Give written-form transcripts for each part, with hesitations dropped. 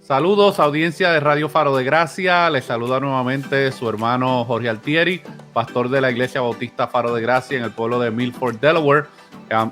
Saludos, audiencia de Radio Faro de Gracia. Les saluda nuevamente su hermano Jorge Altieri, pastor de la Iglesia Bautista Faro de Gracia en el pueblo de Milford, Delaware,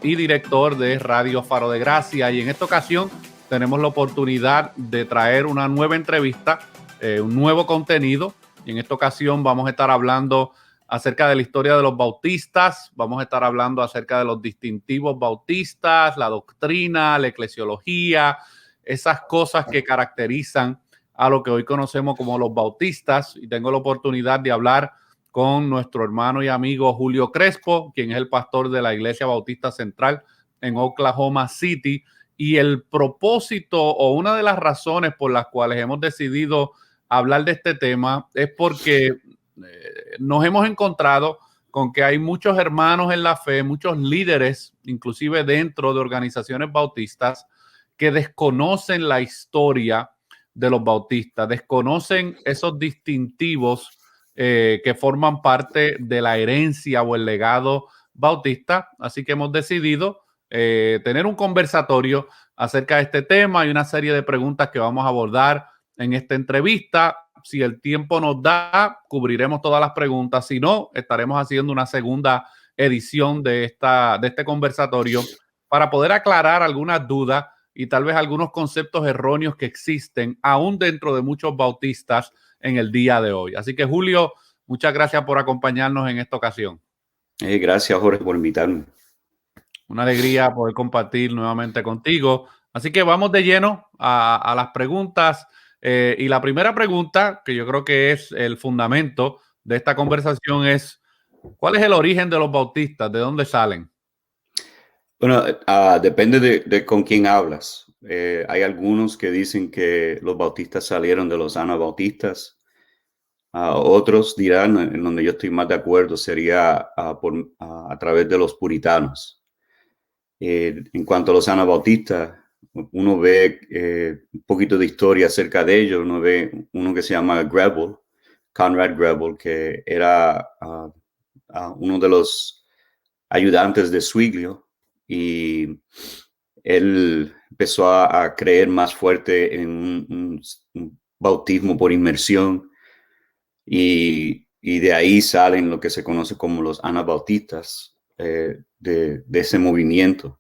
y director de Radio Faro de Gracia. Y en esta ocasión tenemos la oportunidad de traer una nueva entrevista, un nuevo contenido. Y en esta ocasión vamos a estar hablando acerca de la historia de los bautistas, vamos a estar hablando acerca de los distintivos bautistas, la doctrina, la eclesiología, esas cosas que caracterizan a lo que hoy conocemos como los bautistas. Y tengo la oportunidad de hablar con nuestro hermano y amigo Julio Crespo, quien es el pastor de la Iglesia Bautista Central en Oklahoma City. Y el propósito o una de las razones por las cuales hemos decidido hablar de este tema es porque nos hemos encontrado con que hay muchos hermanos en la fe, muchos líderes, inclusive dentro de organizaciones bautistas, que desconocen la historia de los bautistas, desconocen esos distintivos que forman parte de la herencia o el legado bautista. Así que hemos decidido tener un conversatorio acerca de este tema y una serie de preguntas que vamos a abordar en esta entrevista. Si el tiempo nos da, cubriremos todas las preguntas. Si no, estaremos haciendo una segunda edición de este conversatorio para poder aclarar algunas dudas y tal vez algunos conceptos erróneos que existen aún dentro de muchos bautistas en el día de hoy. Así que, Julio, muchas gracias por acompañarnos en esta ocasión. Gracias, Jorge, por invitarme. Una alegría poder compartir nuevamente contigo. Así que vamos de lleno a las preguntas. Y la primera pregunta, que yo creo que es el fundamento de esta conversación, es: ¿cuál es el origen de los bautistas? ¿De dónde salen? Bueno, depende de con quién hablas. Hay algunos que dicen que los bautistas salieron de los anabautistas. Otros dirán, en donde yo estoy más de acuerdo, sería a través de los puritanos. En cuanto a los anabautistas, uno ve un poquito de historia acerca de ellos. Uno ve uno que se llama Greble, Conrad Greble, que era uno de los ayudantes de Zwinglio, y él empezó a creer más fuerte en un bautismo por inmersión, y de ahí salen lo que se conoce como los anabautistas, de ese movimiento.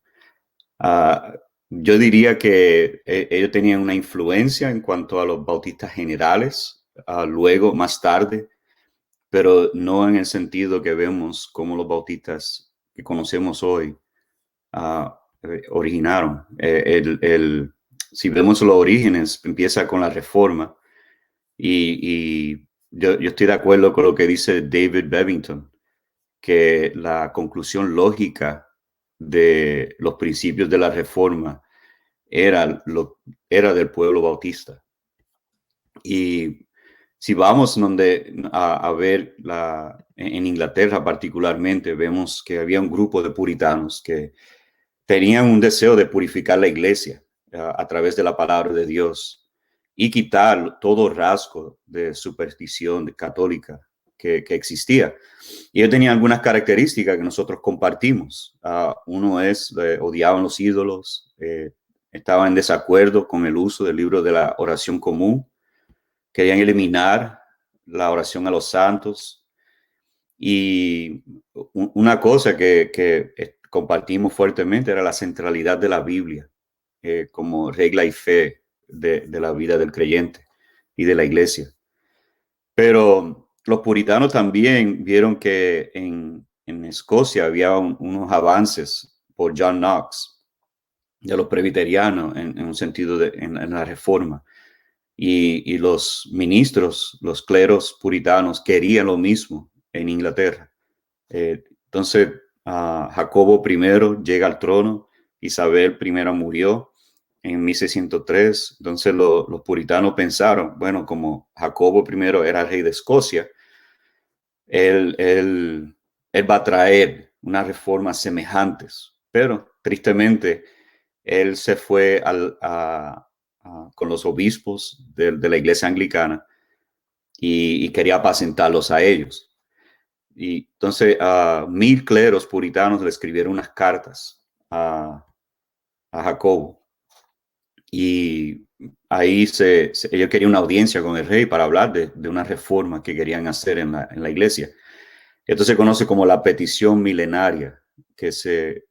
Yo diría que ellos tenían una influencia en cuanto a los bautistas generales, luego, más tarde, pero no en el sentido que vemos como los bautistas que conocemos hoy originaron. Si vemos los orígenes, empieza con la Reforma, y yo estoy de acuerdo con lo que dice David Bevington, que la conclusión lógica de los principios de la Reforma era del pueblo bautista. Y si vamos a ver en Inglaterra particularmente, vemos que había un grupo de puritanos que tenían un deseo de purificar la iglesia a través de la palabra de Dios y quitar todo rasgo de superstición católica que existía. Y ellos tenían algunas características que nosotros compartimos. Uno es, odiaban los ídolos, estaban en desacuerdo con el uso del libro de la oración común, querían eliminar la oración a los santos. Y una cosa que compartimos fuertemente era la centralidad de la Biblia como regla y fe de la vida del creyente y de la iglesia. Pero los puritanos también vieron que en Escocia había unos avances por John Knox de los presbiterianos en un sentido en la Reforma. Y los ministros, los cleros puritanos, querían lo mismo en Inglaterra. Entonces, Jacobo I llega al trono, Isabel I murió en 1603. Entonces los puritanos pensaron, bueno, como Jacobo I era rey de Escocia, él va a traer unas reformas semejantes. Pero tristemente, él se fue con los obispos de la iglesia anglicana y quería apacentarlos a ellos. Y entonces 1000 cleros puritanos le escribieron unas cartas a Jacobo, y ahí ellos querían una audiencia con el rey para hablar de una reforma que querían hacer en la iglesia. Esto se conoce como la petición milenaria, que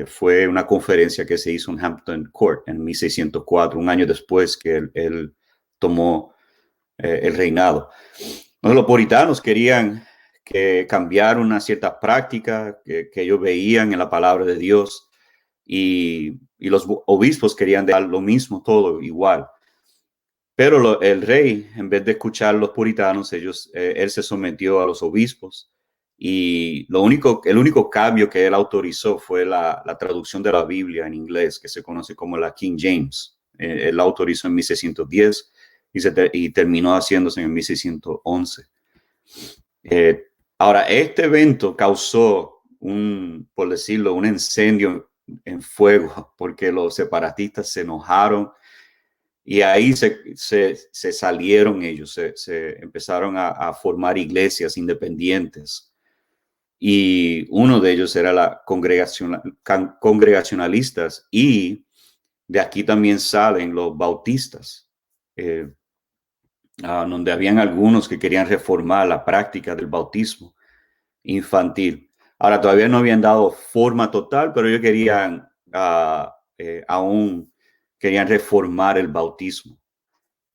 fue una conferencia que se hizo en Hampton Court en 1604, un año después que él tomó el reinado. Entonces, los puritanos querían que cambiar una cierta práctica que ellos veían en la palabra de Dios y los obispos querían dejar lo mismo, todo igual. Pero el rey, en vez de escuchar a los puritanos, él se sometió a los obispos y el único cambio que él autorizó fue la traducción de la Biblia en inglés, que se conoce como la King James. Él la autorizó en 1610 y terminó haciéndose en 1611. Ahora, este evento causó por decirlo, un incendio en fuego, porque los separatistas se enojaron y ahí se salieron ellos, se empezaron a formar iglesias independientes. Y uno de ellos era la congregacionalistas, y de aquí también salen los bautistas, donde habían algunos que querían reformar la práctica del bautismo infantil. Ahora, todavía no habían dado forma total, pero ellos querían aún querían reformar el bautismo,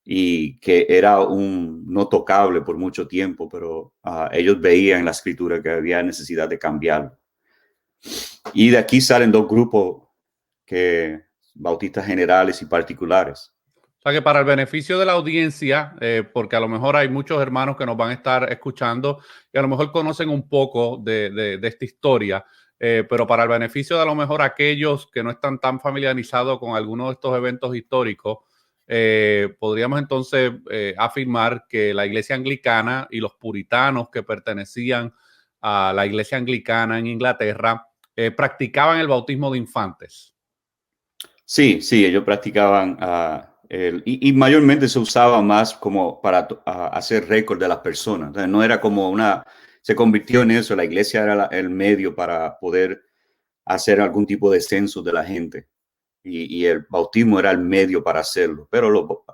y que era no tocable por mucho tiempo, pero ellos veían en la escritura que había necesidad de cambiarlo. Y de aquí salen dos grupos, bautistas generales y particulares. O sea que para el beneficio de la audiencia, porque a lo mejor hay muchos hermanos que nos van a estar escuchando y a lo mejor conocen un poco de esta historia, pero para el beneficio de a lo mejor aquellos que no están tan familiarizados con algunos de estos eventos históricos, podríamos entonces afirmar que la iglesia anglicana y los puritanos que pertenecían a la iglesia anglicana en Inglaterra practicaban el bautismo de infantes. Sí, sí, ellos practicaban y mayormente se usaba más como para hacer récord de las personas. Entonces, no era como se convirtió en eso, la iglesia era el medio para poder hacer algún tipo de censo de la gente, y el bautismo era el medio para hacerlo. Pero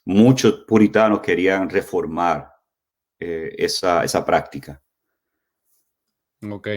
muchos puritanos querían reformar esa práctica. Ok.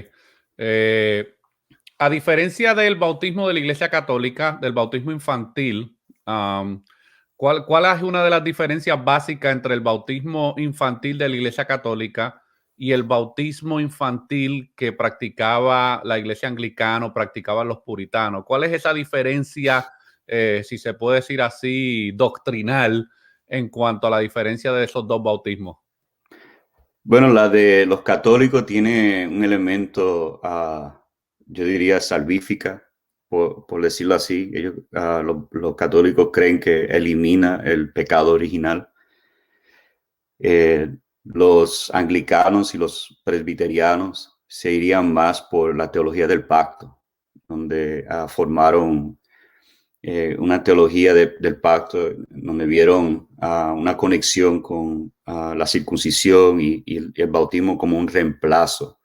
A diferencia del bautismo de la Iglesia Católica, del bautismo infantil, ¿cuál es una de las diferencias básicas entre el bautismo infantil de la Iglesia Católica y el bautismo infantil que practicaba la Iglesia Anglicana o practicaban los puritanos? ¿Cuál es esa diferencia, si se puede decir así, doctrinal en cuanto a la diferencia de esos dos bautismos? Bueno, la de los católicos tiene un elemento, yo diría, salvífica, por decirlo así. Ellos, los católicos creen que elimina el pecado original. Los anglicanos y los presbiterianos se irían más por la teología del pacto, donde formaron una teología del pacto, donde vieron una conexión con la circuncisión y el bautismo como un reemplazo,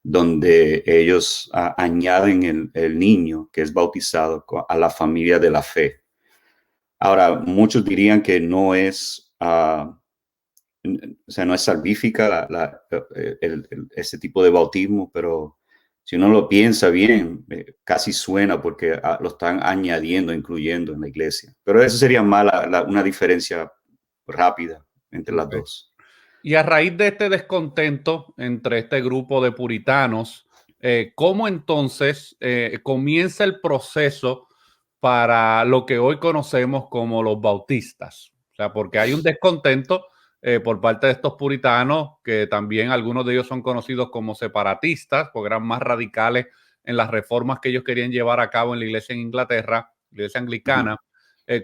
donde ellos añaden el niño que es bautizado a la familia de la fe. Ahora, muchos dirían que no es, o sea, no es salvífica ese tipo de bautismo, pero si uno lo piensa bien, casi suena, porque lo están añadiendo, incluyendo en la iglesia. Pero eso sería más una diferencia rápida entre las Okay. dos. Y a raíz de este descontento entre este grupo de puritanos, ¿cómo entonces comienza el proceso para lo que hoy conocemos como los bautistas? O sea, porque hay un descontento por parte de estos puritanos, que también algunos de ellos son conocidos como separatistas, porque eran más radicales en las reformas que ellos querían llevar a cabo en la iglesia en Inglaterra, la iglesia anglicana.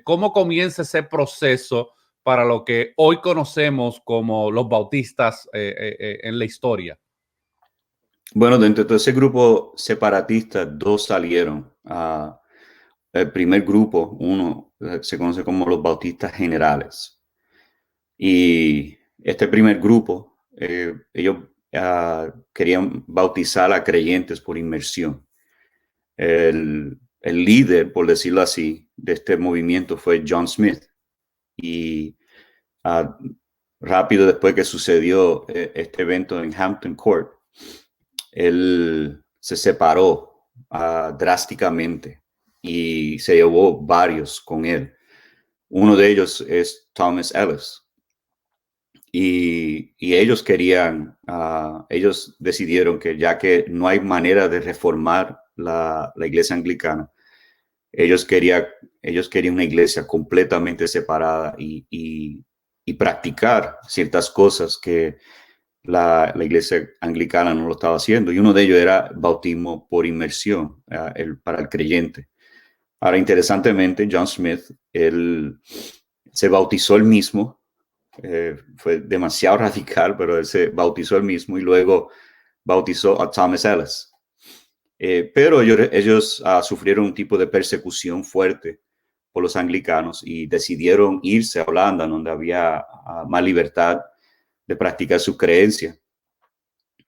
¿Cómo comienza ese proceso para lo que hoy conocemos como los bautistas en la historia? Bueno, dentro de todo ese grupo separatista, dos salieron. El primer grupo, uno, se conoce como los bautistas generales. Y este primer grupo, ellos querían bautizar a creyentes por inmersión. el líder, por decirlo así, de este movimiento fue John Smith. Y rápido después que sucedió este evento en Hampton Court, él se separó drásticamente y se llevó varios con él. Uno de ellos es Thomas Ellis. Y ellos querían, ellos decidieron que ya que no hay manera de reformar la iglesia anglicana, ellos querían una iglesia completamente separada y practicar ciertas cosas que la iglesia anglicana no lo estaba haciendo. Y uno de ellos era bautismo por inmersión para el creyente. Ahora, interesantemente, John Smith, él se bautizó él mismo. Fue demasiado radical, pero él se bautizó él mismo y luego bautizó a Thomas Ellis. Pero ellos sufrieron un tipo de persecución fuerte por los anglicanos y decidieron irse a Holanda, donde había más libertad de practicar su creencia.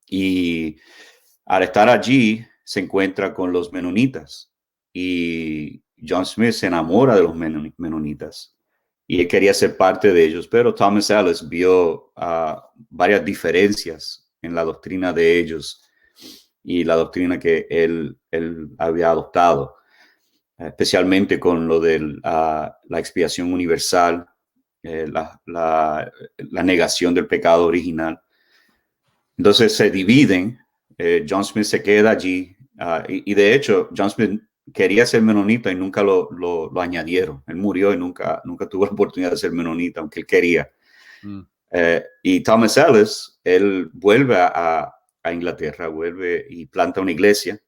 Y al estar allí se encuentra con los menonitas y John Smith se enamora de los menonitas y él quería ser parte de ellos, pero Thomas Ellis vio varias diferencias en la doctrina de ellos y la doctrina que él había adoptado, especialmente con lo de la expiación universal, la negación del pecado original. Entonces se dividen. John Smith se queda allí y de hecho John Smith quería ser menonita y nunca lo añadieron. Él murió y nunca tuvo la oportunidad de ser menonita, aunque él quería. Y Thomas Ellis, él vuelve a Inglaterra, vuelve y planta una iglesia.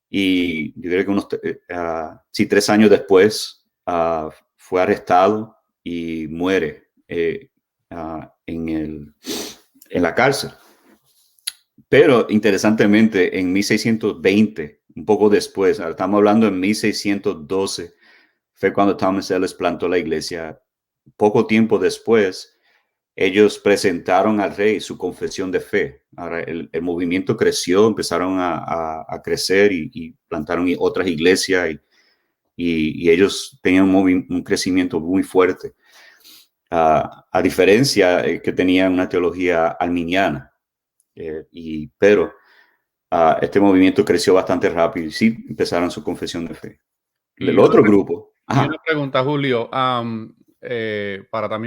Y yo creo que 3 años después fue arrestado y muere en la cárcel. Pero interesantemente, en 1620, un poco después, estamos hablando en 1612, fue cuando Thomas Ellis plantó la iglesia. Poco tiempo después, ellos presentaron al rey su confesión de fe. Ahora, el movimiento creció, empezaron a crecer y plantaron otras iglesias y ellos tenían un crecimiento muy fuerte. A diferencia que tenían una teología arminiana. Pero este movimiento creció bastante rápido y sí empezaron su confesión de fe. El otro grupo. Y una pregunta, Julio, también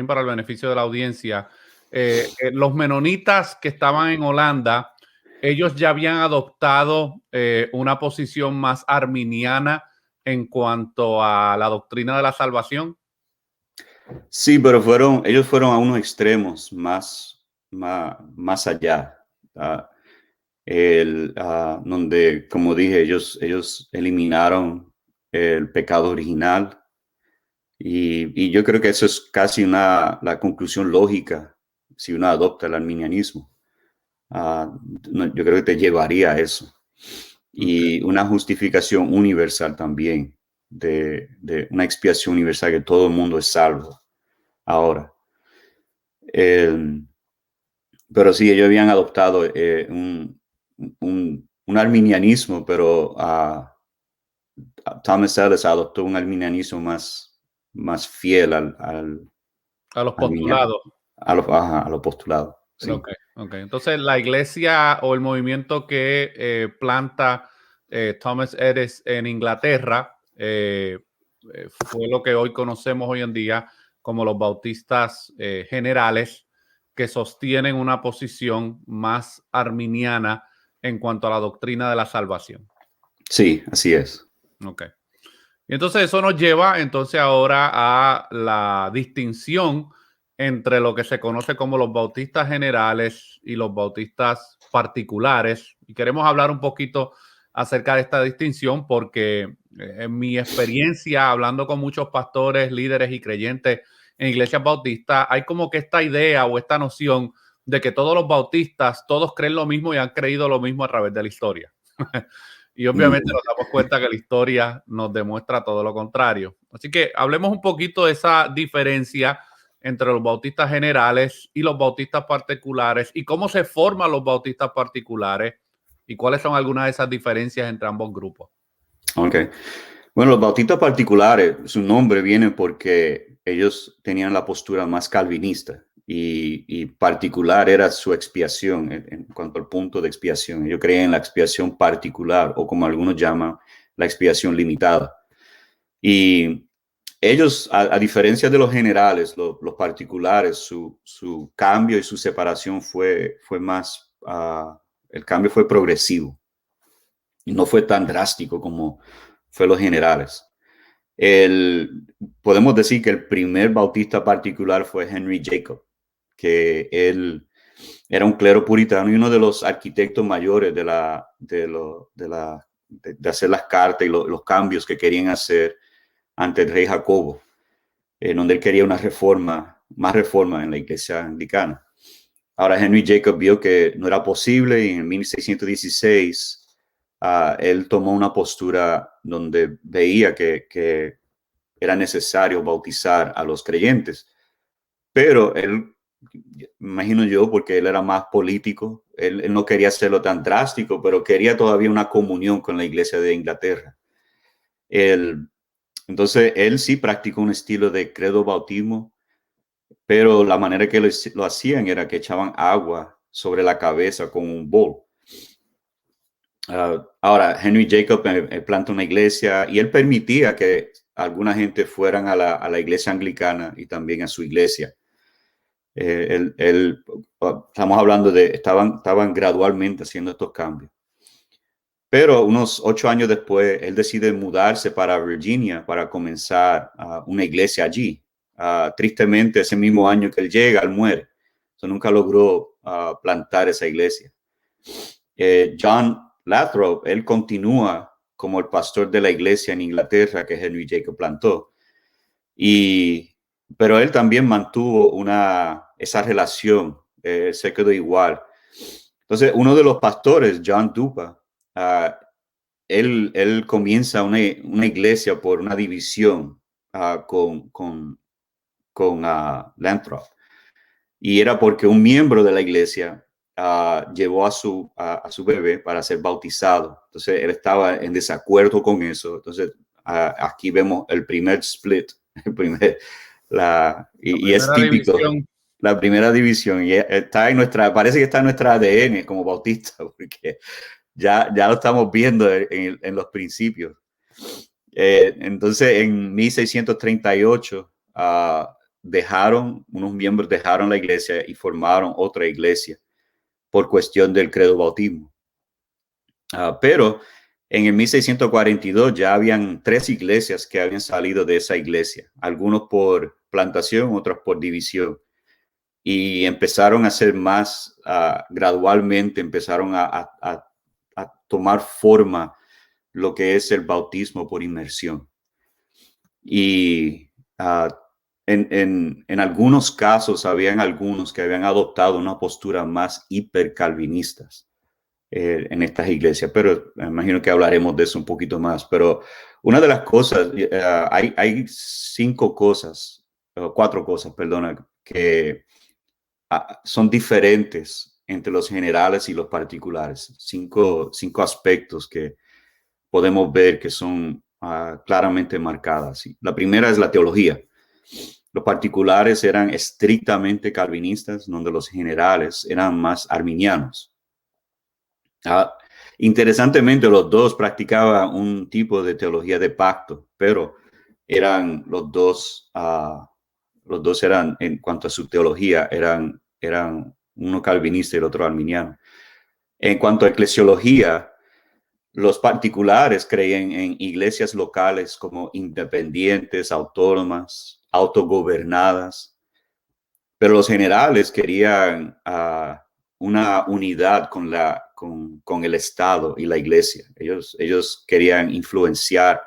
para el beneficio de la audiencia. Los menonitas que estaban en Holanda, ellos ya habían adoptado una posición más arminiana en cuanto a la doctrina de la salvación. Sí, pero ellos fueron a unos extremos más allá. Donde, como dije, ellos eliminaron el pecado original y yo creo que eso es casi la conclusión lógica si uno adopta el arminianismo. Yo creo que te llevaría a eso. Y una justificación universal también, de una expiación universal que todo el mundo es salvo ahora. Pero sí, ellos habían adoptado un arminianismo, pero Thomas Ellis adoptó un arminianismo más fiel a los postulados. A los postulados. Sí. Okay. Entonces, la iglesia o el movimiento que planta Thomas Ellis en Inglaterra fue lo que hoy conocemos hoy en día como los bautistas generales, que sostienen una posición más arminiana en cuanto a la doctrina de la salvación. Sí, así es. Ok. Y entonces eso nos lleva entonces ahora a la distinción entre lo que se conoce como los bautistas generales y los bautistas particulares. Y queremos hablar un poquito acerca de esta distinción porque en mi experiencia, hablando con muchos pastores, líderes y creyentes en iglesias bautistas, hay como que esta idea o esta noción de que todos los bautistas, todos creen lo mismo y han creído lo mismo a través de la historia. Y obviamente nos damos cuenta que la historia nos demuestra todo lo contrario. Así que hablemos un poquito de esa diferencia entre los bautistas generales y los bautistas particulares y cómo se forman los bautistas particulares y cuáles son algunas de esas diferencias entre ambos grupos. Ok. Bueno, los bautistas particulares, su nombre viene porque ellos tenían la postura más calvinista y particular era su expiación en cuanto al punto de expiación. Ellos creían en la expiación particular o como algunos llaman, la expiación limitada. Y ellos, a diferencia de los generales, los particulares, su cambio y su separación fue más, el cambio fue progresivo y no fue tan drástico como fue los generales. Podemos decir que el primer bautista particular fue Henry Jacob, que él era un clero puritano y uno de los arquitectos mayores de hacer las cartas y los cambios que querían hacer ante el rey Jacobo, donde él quería una reforma, más reforma en la iglesia anglicana. Ahora Henry Jacob vio que no era posible y en 1616 él tomó una postura donde veía que era necesario bautizar a los creyentes, pero él, imagino yo, porque él era más político, él no quería hacerlo tan drástico, pero quería todavía una comunión con la iglesia de Inglaterra. Él, entonces, él sí practicó un estilo de credo bautismo, pero la manera que lo hacían era que echaban agua sobre la cabeza con un bol. Ahora, Henry Jacob planta una iglesia y él permitía que alguna gente fueran a la iglesia anglicana y también a su iglesia. Estamos hablando de, estaban gradualmente haciendo estos cambios. Pero unos 8 años después, él decide mudarse para Virginia para comenzar una iglesia allí. Tristemente, ese mismo año que él llega, él muere. Entonces, nunca logró plantar esa iglesia. John Lathrop, él continúa como el pastor de la iglesia en Inglaterra que Henry Jacob plantó. Pero él también mantuvo esa relación, se quedó igual. Entonces, uno de los pastores, John Dupa, él comienza una iglesia por una división con Lathrop. Y era porque un miembro de la iglesia llevó a su bebé para ser bautizado. Entonces, él estaba en desacuerdo con eso. Entonces, aquí vemos el primer split, y es típico, división. la primera división. Y está parece que está en nuestra ADN como bautista, porque ya lo estamos viendo en los principios. Entonces, en 1638, unos miembros dejaron la iglesia y formaron otra iglesia por cuestión del credo bautismo. Pero en el 1642 ya habían 3 iglesias que habían salido de esa iglesia, algunos por plantación, otros por división. Y empezaron a ser más, gradualmente empezaron a tomar forma lo que es el bautismo por inmersión. Y en algunos casos habían algunos que habían adoptado una postura más hipercalvinistas en estas iglesias, pero me imagino que hablaremos de eso un poquito más. Pero una de las cosas, hay 5 cosas, 4 cosas, perdona, que son diferentes entre los generales y los particulares. Cinco aspectos que podemos ver que son claramente marcadas. La primera es la teología. Los particulares eran estrictamente calvinistas, donde los generales eran más arminianos. Interesantemente, los dos practicaban un tipo de teología de pacto, pero eran los dos eran, en cuanto a su teología, eran uno calvinista y el otro arminiano. En cuanto a eclesiología, los particulares creían en iglesias locales como independientes, autónomas, autogobernadas, pero los generales querían una unidad con el Estado y la iglesia. Ellos querían influenciar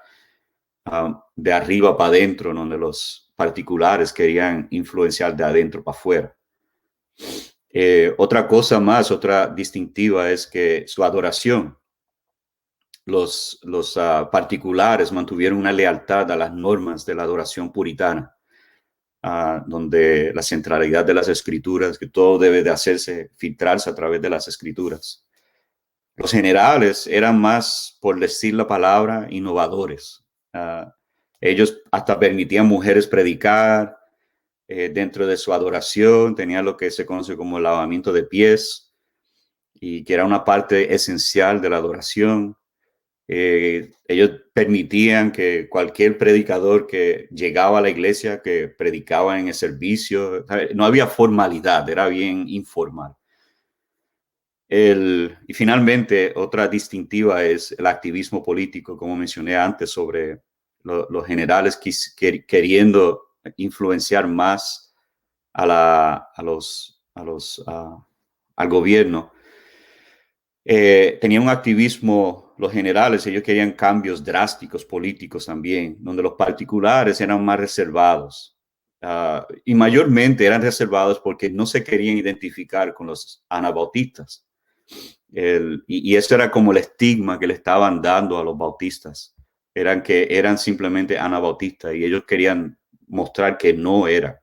de arriba para adentro, donde los particulares querían influenciar de adentro para afuera. Otra distintiva es que su adoración, los particulares mantuvieron una lealtad a las normas de la adoración puritana, donde la centralidad de las escrituras, que todo debe de hacerse, filtrarse a través de las escrituras. los generales eran más, por decir la palabra, innovadores. Ellos hasta permitían mujeres predicar dentro de su adoración, tenían lo que se conoce como el lavamiento de pies, y que era una parte esencial de la adoración. Ellos permitían que cualquier predicador que llegaba a la iglesia, que predicaba en el servicio, no había formalidad, era bien informal. Y finalmente, otra distintiva es el activismo político, como mencioné antes, sobre los generales queriendo influenciar más al gobierno. Tenían un activismo, los generales, ellos querían cambios drásticos políticos también, donde los particulares eran más reservados. Y mayormente eran reservados porque no se querían identificar con los anabautistas. Y eso era como el estigma que le estaban dando a los bautistas. Eran simplemente anabautistas, y ellos querían mostrar que no era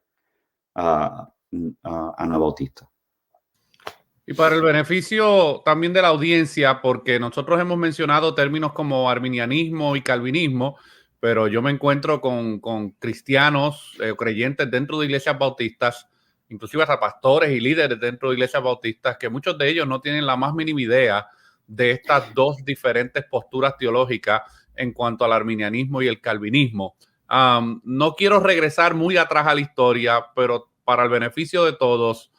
anabautista. Y para el beneficio también de la audiencia, porque nosotros hemos mencionado términos como arminianismo y calvinismo, pero yo me encuentro con cristianos creyentes dentro de iglesias bautistas, inclusive hasta pastores y líderes dentro de iglesias bautistas, que muchos de ellos no tienen la más mínima idea de estas dos diferentes posturas teológicas en cuanto al arminianismo y el calvinismo. No quiero regresar muy atrás a la historia, pero para el beneficio de todos,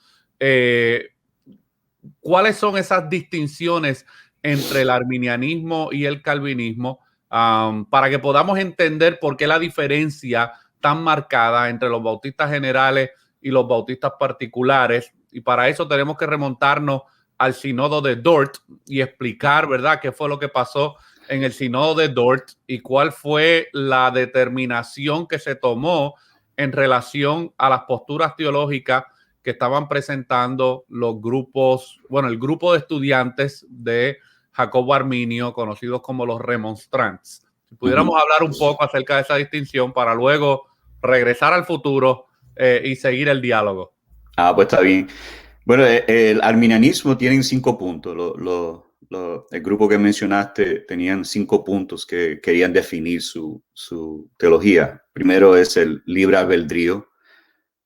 ¿cuáles son esas distinciones entre el arminianismo y el calvinismo, para que podamos entender por qué la diferencia tan marcada entre los bautistas generales y los bautistas particulares? Y para eso tenemos que remontarnos al Sínodo de Dort y explicar, ¿verdad?, qué fue lo que pasó en el Sínodo de Dort y cuál fue la determinación que se tomó en relación a las posturas teológicas que estaban presentando los grupos, bueno, el grupo de estudiantes de Jacobo Arminio, conocidos como los remonstrantes. Si pudiéramos hablar un poco acerca de esa distinción para luego regresar al futuro y seguir el diálogo. Pues está bien. Bueno, el arminianismo tiene 5 puntos. El grupo que mencionaste tenían 5 puntos que querían definir su teología. Primero es el libre albedrío,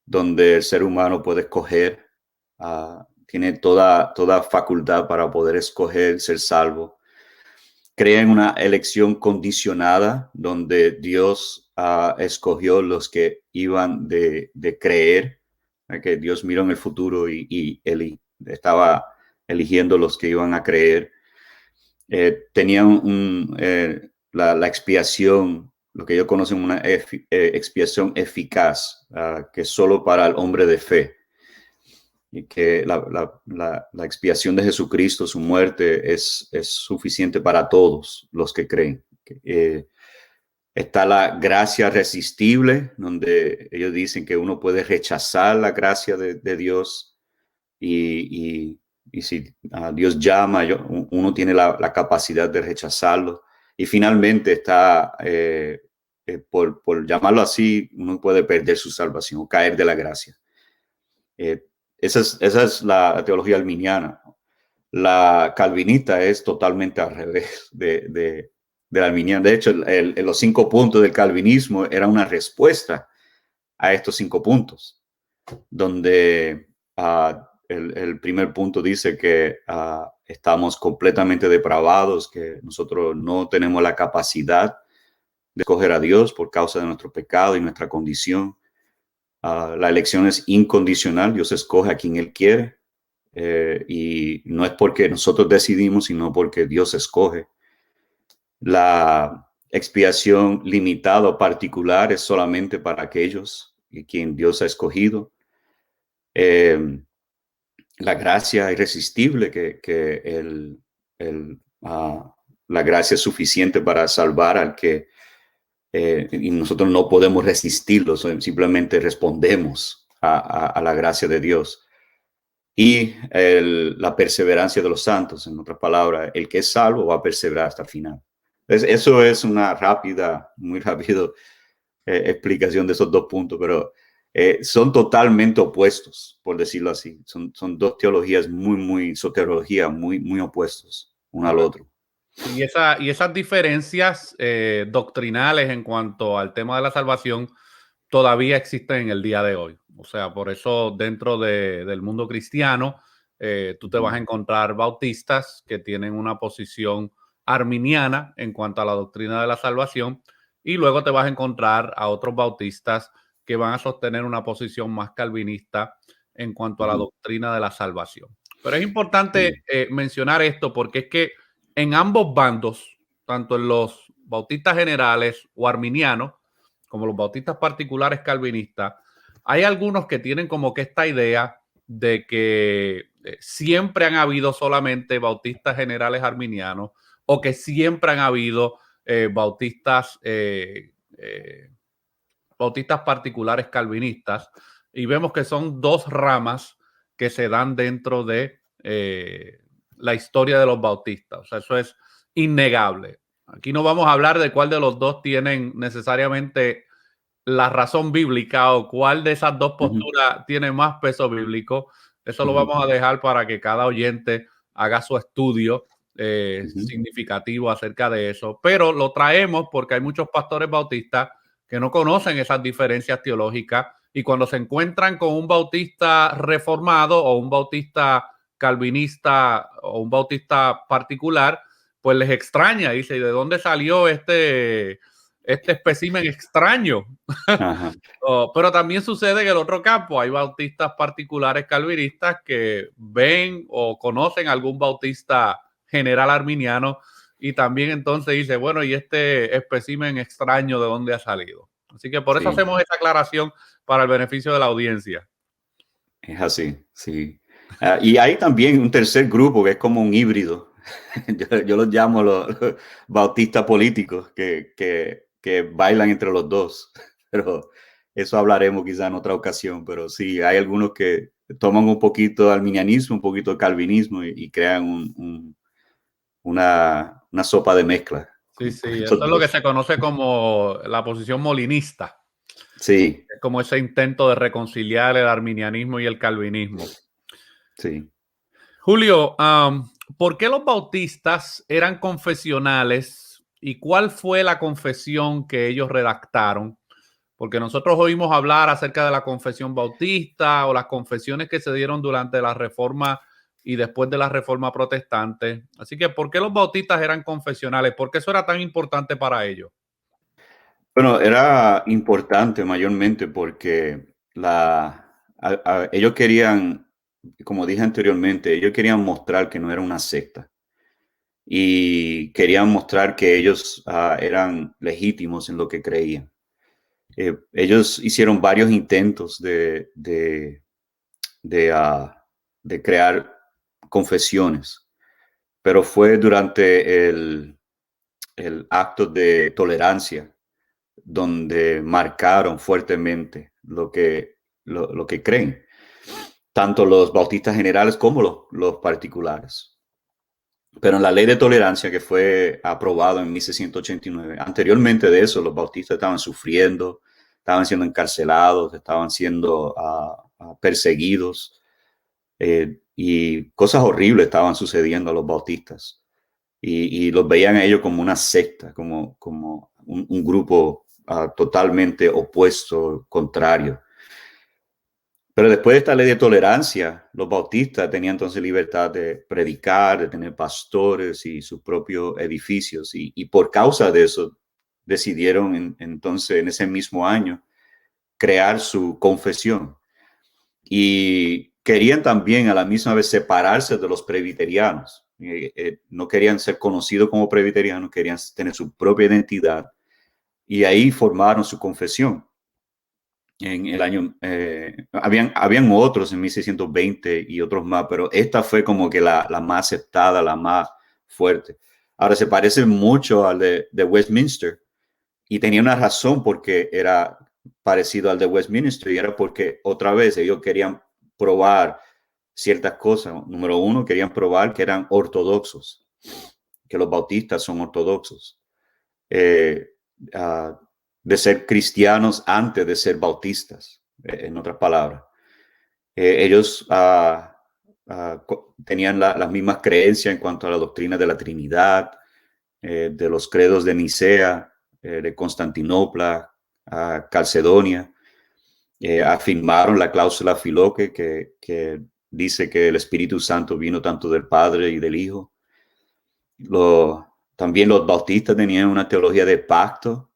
donde el ser humano puede escoger, tiene toda facultad para poder escoger ser salvo. Crean una elección condicionada, donde Dios escogió los que iban de creer, que Dios miró en el futuro y él estaba eligiendo los que iban a creer. Tenían la expiación, lo que ellos conocen como una expiación eficaz, que es solo para el hombre de fe. Y que la expiación de Jesucristo, su muerte, es suficiente para todos los que creen. Está la gracia resistible, donde ellos dicen que uno puede rechazar la gracia de Dios y si Dios llama, uno tiene la capacidad de rechazarlo. Y finalmente está, por llamarlo así, uno puede perder su salvación o caer de la gracia. Esa es la teología arminiana. La calvinista es totalmente al revés de la arminiana. De hecho, los 5 puntos del calvinismo era una respuesta a estos 5 puntos, donde el primer punto dice que estamos completamente depravados, que nosotros no tenemos la capacidad de escoger a Dios por causa de nuestro pecado y nuestra condición. La elección es incondicional, Dios escoge a quien Él quiere, y no es porque nosotros decidimos, sino porque Dios escoge. La expiación limitada o particular es solamente para aquellos y quien Dios ha escogido. La gracia irresistible, que la gracia es suficiente para salvar al que y nosotros no podemos resistirlo, simplemente respondemos a la gracia de Dios. Y la perseverancia de los santos, en otras palabras, el que es salvo va a perseverar hasta el final. Entonces, eso es una muy rápida explicación de esos 2 puntos, pero son totalmente opuestos, por decirlo así. Son 2 teologías soteriología muy opuestos. uno al otro. Y esas diferencias doctrinales en cuanto al tema de la salvación todavía existen en el día de hoy. O sea, por eso dentro del mundo cristiano tú te vas a encontrar bautistas que tienen una posición arminiana en cuanto a la doctrina de la salvación, y luego te vas a encontrar a otros bautistas que van a sostener una posición más calvinista en cuanto a la doctrina de la salvación. Pero es importante mencionar esto porque es que en ambos bandos, tanto en los bautistas generales o arminianos, como los bautistas particulares calvinistas, hay algunos que tienen como que esta idea de que siempre han habido solamente bautistas generales arminianos, o que siempre han habido bautistas particulares calvinistas, y vemos que son dos ramas que se dan dentro de la historia de los bautistas. O sea, eso es innegable. Aquí no vamos a hablar de cuál de los dos tienen necesariamente la razón bíblica o cuál de esas dos posturas tiene más peso bíblico. Eso lo vamos a dejar para que cada oyente haga su estudio significativo acerca de eso. Pero lo traemos porque hay muchos pastores bautistas que no conocen esas diferencias teológicas, y cuando se encuentran con un bautista reformado o un bautista calvinista o un bautista particular, pues les extraña. Dice, ¿de dónde salió este espécimen extraño? Pero también sucede en el otro campo. Hay bautistas particulares calvinistas que ven o conocen algún bautista general arminiano, y también entonces dice, bueno, ¿y este espécimen extraño de dónde ha salido? Así que por eso hacemos esa aclaración para el beneficio de la audiencia. Es así, sí. Y hay también un tercer grupo que es como un híbrido. Yo los llamo los bautistas políticos que bailan entre los dos. Pero eso hablaremos quizá en otra ocasión. Pero sí, hay algunos que toman un poquito de arminianismo, un poquito de calvinismo y crean una sopa de mezcla. Sí, sí, eso es lo que se conoce como la posición molinista. Sí. Es como ese intento de reconciliar el arminianismo y el calvinismo. Sí. Julio, ¿por qué los bautistas eran confesionales y cuál fue la confesión que ellos redactaron? Porque nosotros oímos hablar acerca de la confesión bautista o las confesiones que se dieron durante la Reforma y después de la Reforma protestante. Así que, ¿por qué los bautistas eran confesionales? ¿Por qué eso era tan importante para ellos? Bueno, era importante mayormente porque ellos querían, como dije anteriormente, ellos querían mostrar que no era una secta y querían mostrar que ellos eran legítimos en lo que creían. Ellos hicieron varios intentos de crear confesiones, pero fue durante el acto de tolerancia donde marcaron fuertemente lo que creen, tanto los bautistas generales como los particulares. Pero en la ley de tolerancia que fue aprobada en 1689, anteriormente de eso, los bautistas estaban sufriendo, estaban siendo encarcelados, estaban siendo perseguidos, y cosas horribles estaban sucediendo a los bautistas. Y los veían a ellos como una secta, como un grupo totalmente opuesto, contrario. Pero después de esta ley de tolerancia, los bautistas tenían entonces libertad de predicar, de tener pastores y sus propios edificios. Y por causa de eso, decidieron entonces en ese mismo año crear su confesión. Y querían también a la misma vez separarse de los presbiterianos. No querían ser conocidos como presbiterianos, querían tener su propia identidad. Y ahí formaron su confesión. En el año, habían otros en 1620 y otros más, pero esta fue como que la más aceptada, la más fuerte. Ahora se parece mucho al de Westminster, y tenía una razón porque era parecido al de Westminster, y era porque otra vez ellos querían probar ciertas cosas. Número uno, querían probar que eran ortodoxos, que los bautistas son ortodoxos. Uh, de ser cristianos antes de ser bautistas, en otras palabras. Ellos tenían las mismas creencias en cuanto a la doctrina de la Trinidad, de los credos de Nicea, de Constantinopla, Calcedonia. Afirmaron la cláusula Filoque que dice que el Espíritu Santo vino tanto del Padre y del Hijo. También los bautistas tenían una teología de pacto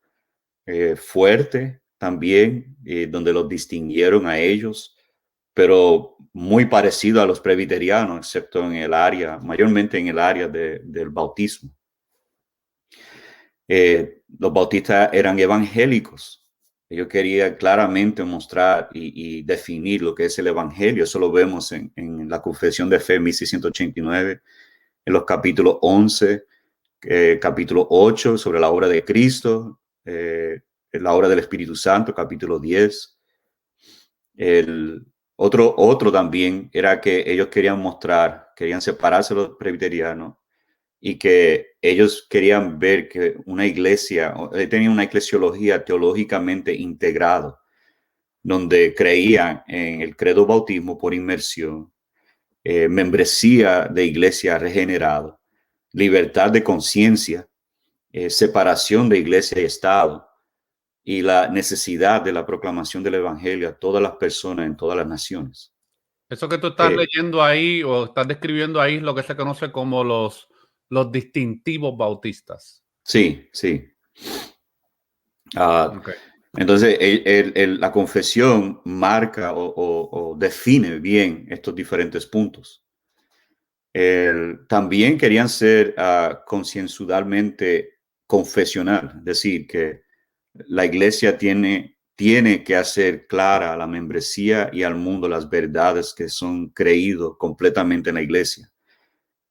fuerte también, donde los distinguieron a ellos, pero muy parecido a los presbiterianos, excepto en el área, mayormente en el área del bautismo. Los bautistas eran evangélicos. Ellos querían claramente mostrar y definir lo que es el evangelio. Eso lo vemos en la Confesión de Fe 1689, en los capítulos 11, capítulo 8 sobre la obra de Cristo, la obra del Espíritu Santo, capítulo 10. Otro también era que ellos querían separarse de los presbiterianos y que ellos querían ver que una iglesia, tenían una eclesiología teológicamente integrada, donde creían en el credo bautismo por inmersión, membresía de iglesia regenerada, libertad de conciencia, separación de iglesia y Estado, y la necesidad de la proclamación del evangelio a todas las personas en todas las naciones. Eso que tú estás leyendo ahí o estás describiendo ahí es lo que se conoce como los distintivos bautistas. Sí, sí. Okay. Entonces, la confesión marca o define bien estos diferentes puntos. También querían ser concienzudalmente confesional, es decir, que la iglesia tiene que hacer clara a la membresía y al mundo las verdades que son creídos completamente en la iglesia.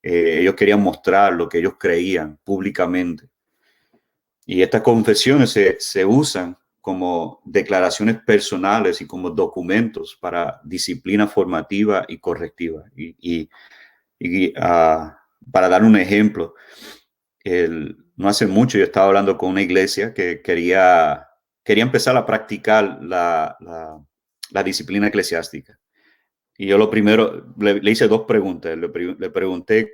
Ellos querían mostrar lo que ellos creían públicamente. Y estas confesiones se usan como declaraciones personales y como documentos para disciplina formativa y correctiva. Para dar un ejemplo, no hace mucho yo estaba hablando con una iglesia que quería empezar a practicar la disciplina eclesiástica. Y yo lo primero, le hice dos preguntas. Le pregunté,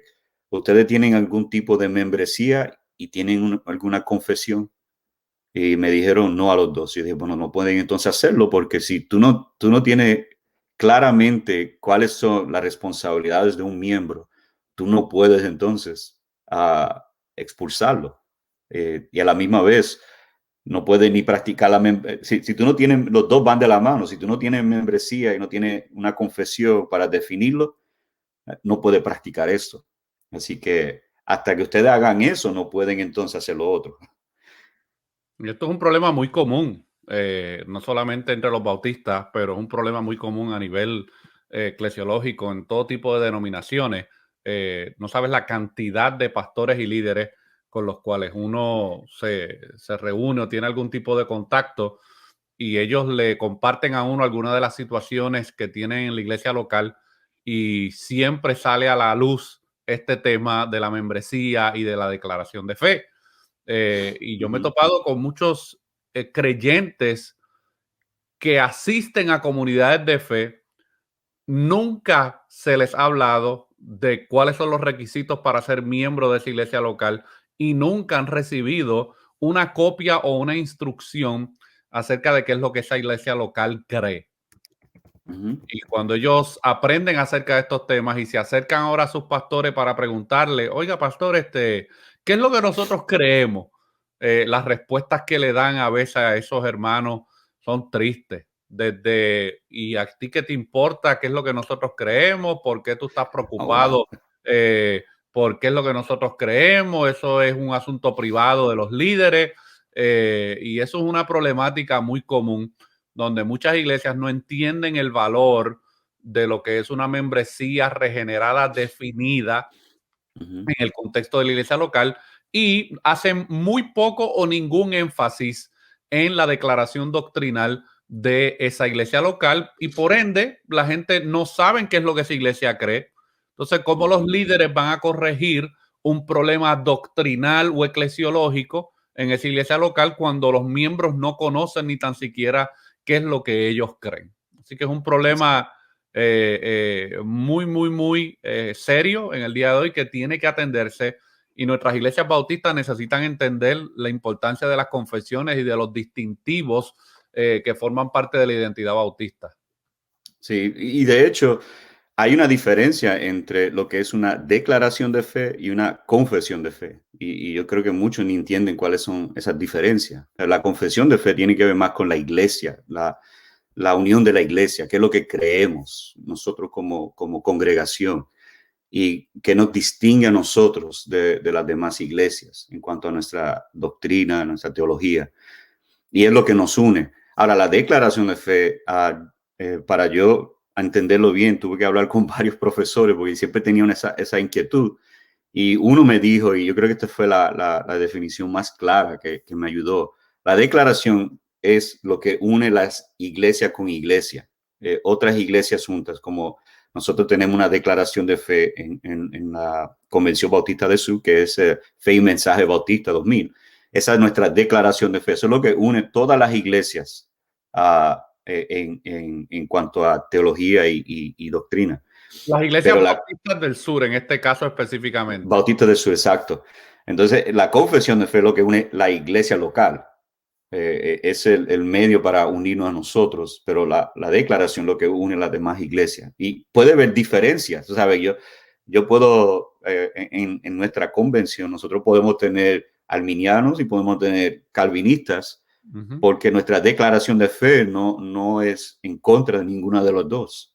¿ustedes tienen algún tipo de membresía y tienen alguna confesión? Y me dijeron no a los dos. Y dije, bueno, no pueden entonces hacerlo porque si tú no tienes claramente cuáles son las responsabilidades de un miembro, tú no puedes entonces expulsarlo. Y a la misma vez, no puedes ni practicar si tú no tienes, los dos van de la mano, si tú no tienes membresía y no tienes una confesión para definirlo, no puedes practicar esto. Así que hasta que ustedes hagan eso, no pueden entonces hacer lo otro. Y esto es un problema muy común, no solamente entre los bautistas, pero es un problema muy común a nivel eclesiológico en todo tipo de denominaciones. No sabes la cantidad de pastores y líderes con los cuales uno se reúne o tiene algún tipo de contacto y ellos le comparten a uno algunas de las situaciones que tienen en la iglesia local y siempre sale a la luz este tema de la membresía y de la declaración de fe. Y yo me he topado con muchos creyentes que asisten a comunidades de fe. Nunca se les ha hablado de cuáles son los requisitos para ser miembro de esa iglesia local y nunca han recibido una copia o una instrucción acerca de qué es lo que esa iglesia local cree. Y cuando ellos aprenden acerca de estos temas y se acercan ahora a sus pastores para preguntarle, oiga, pastor, ¿qué es lo que nosotros creemos? Las respuestas que le dan a veces a esos hermanos son tristes. ¿Y a ti qué te importa? ¿Qué es lo que nosotros creemos? ¿Por qué tú estás Oh, wow. preocupado? ¿Por qué es lo que nosotros creemos? Eso es un asunto privado de los líderes. Y eso es una problemática muy común donde muchas iglesias no entienden el valor de lo que es una membresía regenerada definida en el contexto de la iglesia local y hacen muy poco o ningún énfasis en la declaración doctrinal de esa iglesia local y por ende la gente no sabe qué es lo que esa iglesia cree. Entonces, ¿cómo los líderes van a corregir un problema doctrinal o eclesiológico en esa iglesia local cuando los miembros no conocen ni tan siquiera qué es lo que ellos creen? Así que es un problema muy, muy, muy serio en el día de hoy que tiene que atenderse, y nuestras iglesias bautistas necesitan entender la importancia de las confesiones y de los distintivos que forman parte de la identidad bautista. Sí, y de hecho hay una diferencia entre lo que es una declaración de fe y una confesión de fe. Y yo creo que muchos ni entienden cuáles son esas diferencias. La confesión de fe tiene que ver más con la iglesia, la unión de la iglesia, qué es lo que creemos nosotros como congregación y que nos distingue a nosotros de las demás iglesias en cuanto a nuestra doctrina, nuestra teología. Y es lo que nos une. Ahora, la declaración de fe, para yo entenderlo bien, tuve que hablar con varios profesores porque siempre tenían esa inquietud. Y uno me dijo, y yo creo que esta fue la definición más clara que me ayudó. La declaración es lo que une las iglesias con iglesias, otras iglesias juntas, como nosotros tenemos una declaración de fe en la Convención Bautista de Sur, que es Fe y Mensaje Bautista 2000. Esa es nuestra declaración de fe. Eso es lo que une todas las iglesias en cuanto a teología y doctrina. Las iglesias bautistas del sur, en este caso específicamente. Bautista del Sur, exacto. Entonces, la confesión de fe es lo que une la iglesia local. Es el medio para unirnos a nosotros, pero la declaración es lo que une a las demás iglesias. Y puede haber diferencias, ¿sabes? Yo puedo, en nuestra convención, nosotros podemos tener arminianos y podemos tener calvinistas, porque nuestra declaración de fe no es en contra de ninguna de los dos.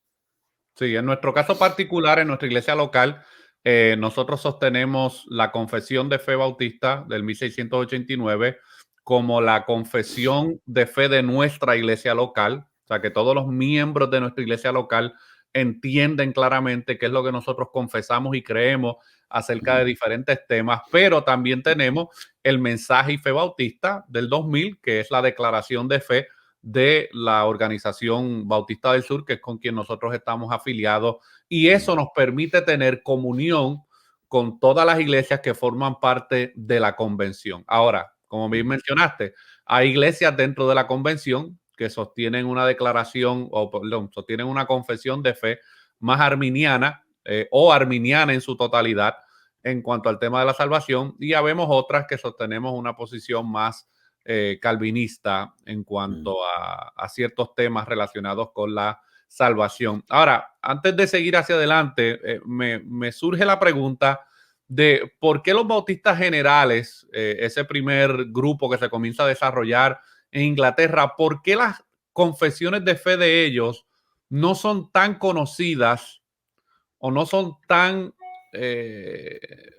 Sí, en nuestro caso particular, en nuestra iglesia local, nosotros sostenemos la confesión de fe bautista del 1689 como la confesión de fe de nuestra iglesia local. O sea, que todos los miembros de nuestra iglesia local entienden claramente qué es lo que nosotros confesamos y creemos acerca de diferentes temas, pero también tenemos el mensaje y fe bautista del 2000, que es la declaración de fe de la Organización Bautista del Sur, que es con quien nosotros estamos afiliados, y eso nos permite tener comunión con todas las iglesias que forman parte de la convención. Ahora, como bien mencionaste, hay iglesias dentro de la convención que sostienen una declaración, o perdón, sostienen una confesión de fe más arminiana o arminiana en su totalidad en cuanto al tema de la salvación, y ya vemos otras que sostenemos una posición más calvinista en cuanto a ciertos temas relacionados con la salvación. Ahora, antes de seguir hacia adelante, me surge la pregunta de por qué los bautistas generales, ese primer grupo que se comienza a desarrollar en Inglaterra, por qué las confesiones de fe de ellos no son tan conocidas o no son tan,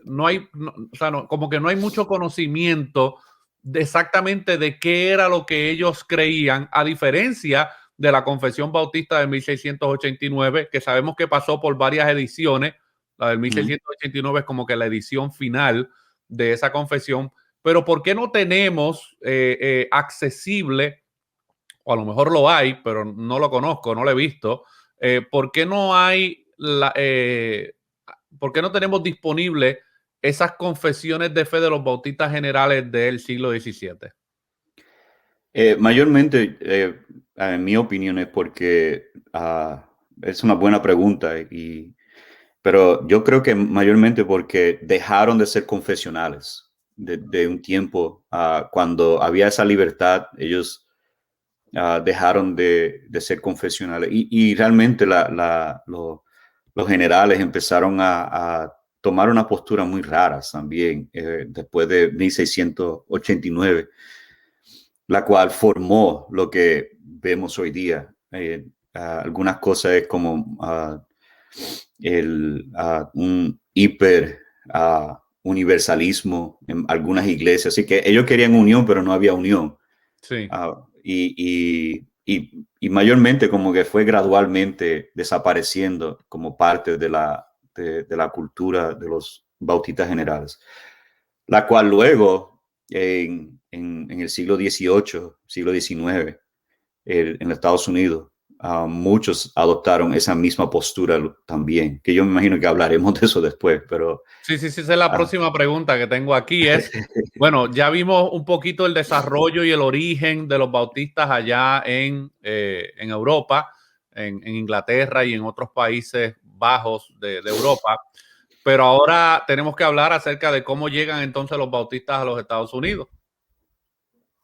no hay, no, o sea, no, como que no hay mucho conocimiento de exactamente de qué era lo que ellos creían, a diferencia de la Confesión Bautista de 1689, que sabemos que pasó por varias ediciones. La del 1689 es como que la edición final de esa confesión. Pero ¿por qué no tenemos accesible, o a lo mejor lo hay, pero no lo conozco, no lo he visto, ¿por qué no hay ¿por qué no tenemos disponible esas confesiones de fe de los bautistas generales del siglo XVII? Mayormente, en mi opinión, es porque es una buena pregunta, pero yo creo que mayormente porque dejaron de ser confesionales de un tiempo, cuando había esa libertad, ellos dejaron de ser confesionales y realmente los generales empezaron a tomar una postura muy rara también después de 1689, la cual formó lo que vemos hoy día. Algunas cosas es como un hiper universalismo en algunas iglesias, así que ellos querían unión, pero no había unión. Sí. Y mayormente como que fue gradualmente desapareciendo como parte de la cultura de los bautistas generales, la cual luego en el siglo XVIII, siglo XIX, en Estados Unidos, muchos adoptaron esa misma postura también, que yo me imagino que hablaremos de eso después, pero... Sí, esa es la próxima pregunta que tengo aquí. Bueno, ya vimos un poquito el desarrollo y el origen de los bautistas allá en Europa, en Inglaterra y en otros países bajos de Europa. Pero ahora tenemos que hablar acerca de cómo llegan entonces los bautistas a los Estados Unidos.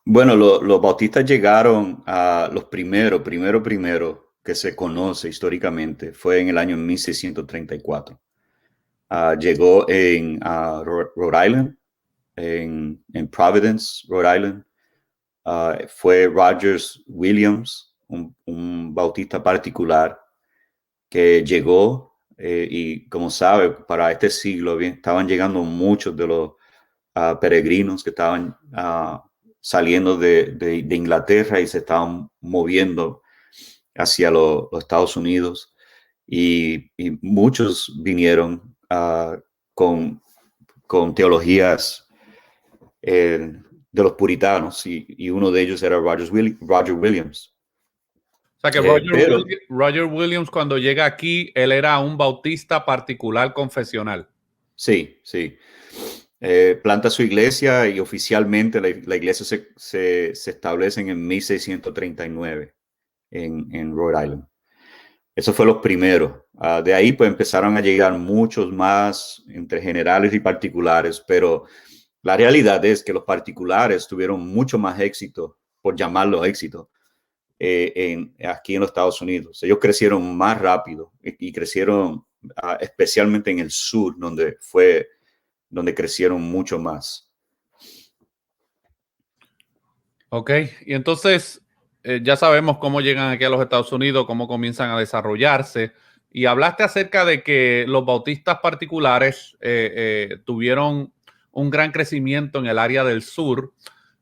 Bueno, los bautistas llegaron a los primero que se conoce históricamente fue en el año 1634. Llegó en Rhode Island, en Providence, Rhode Island. Fue Rogers Williams, un bautista particular que llegó y como sabe, para este siglo estaban llegando muchos de los peregrinos que estaban saliendo de Inglaterra y se estaban moviendo hacia los Estados Unidos y muchos vinieron con teologías de los puritanos y uno de ellos era Roger Williams. O sea que Roger Williams cuando llega aquí, él era un bautista particular confesional. Sí, sí. Planta su iglesia y oficialmente la iglesia se establece en 1639 en Rhode Island. Eso fue los primeros. De ahí pues empezaron a llegar muchos más entre generales y particulares, pero la realidad es que los particulares tuvieron mucho más éxito, por llamarlo éxito, aquí en los Estados Unidos. Ellos crecieron más rápido y crecieron especialmente en el sur, donde crecieron mucho más. Ok, y entonces ya sabemos cómo llegan aquí a los Estados Unidos, cómo comienzan a desarrollarse. Y hablaste acerca de que los bautistas particulares tuvieron un gran crecimiento en el área del sur.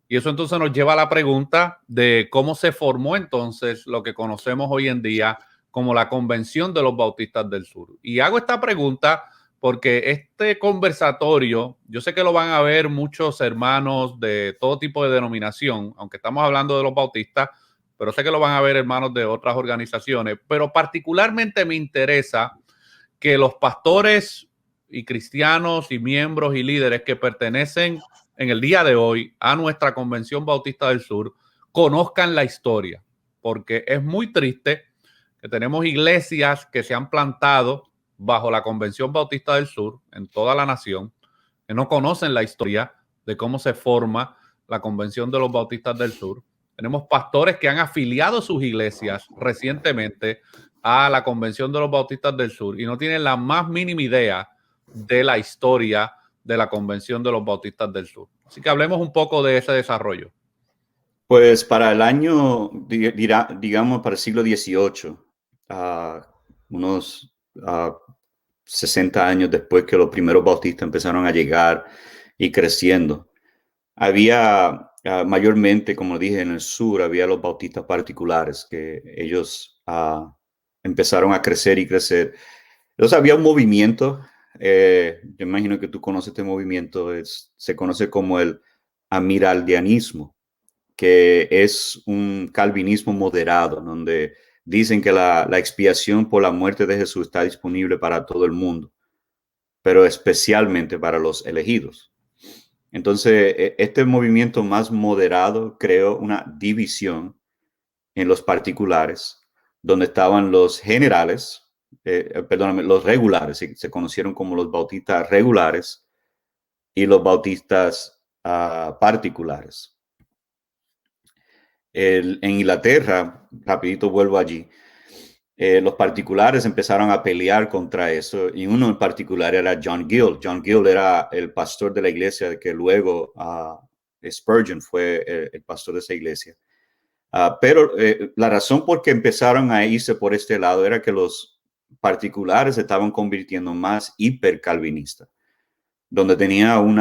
Y eso entonces nos lleva a la pregunta de cómo se formó entonces lo que conocemos hoy en día como la Convención de los Bautistas del Sur. Y hago esta pregunta porque este conversatorio, yo sé que lo van a ver muchos hermanos de todo tipo de denominación, aunque estamos hablando de los bautistas, pero sé que lo van a ver hermanos de otras organizaciones, pero particularmente me interesa que los pastores y cristianos y miembros y líderes que pertenecen en el día de hoy a nuestra Convención Bautista del Sur conozcan la historia, porque es muy triste que tenemos iglesias que se han plantado bajo la Convención Bautista del Sur en toda la nación, que no conocen la historia de cómo se forma la Convención de los Bautistas del Sur. Tenemos pastores que han afiliado sus iglesias recientemente a la Convención de los Bautistas del Sur y no tienen la más mínima idea de la historia de la Convención de los Bautistas del Sur. Así que hablemos un poco de ese desarrollo. Pues para el año, digamos, para el siglo XVIII, unos 60 años después que los primeros bautistas empezaron a llegar y creciendo, había mayormente, como dije, en el sur, había los bautistas particulares que ellos empezaron a crecer y crecer. Entonces había un movimiento, yo imagino que tú conoces este movimiento, se conoce como el amiraldianismo, que es un calvinismo moderado, donde dicen que la expiación por la muerte de Jesús está disponible para todo el mundo, pero especialmente para los elegidos. Entonces, este movimiento más moderado creó una división en los particulares, donde estaban los generales, perdóname, los regulares, se conocieron como los bautistas regulares y los bautistas particulares. En Inglaterra, rapidito vuelvo allí, los particulares empezaron a pelear contra eso y uno en particular era John Gill. John Gill era el pastor de la iglesia que luego Spurgeon fue el pastor de esa iglesia. Pero la razón por que empezaron a irse por este lado era que los particulares se estaban convirtiendo más hipercalvinistas, donde tenía un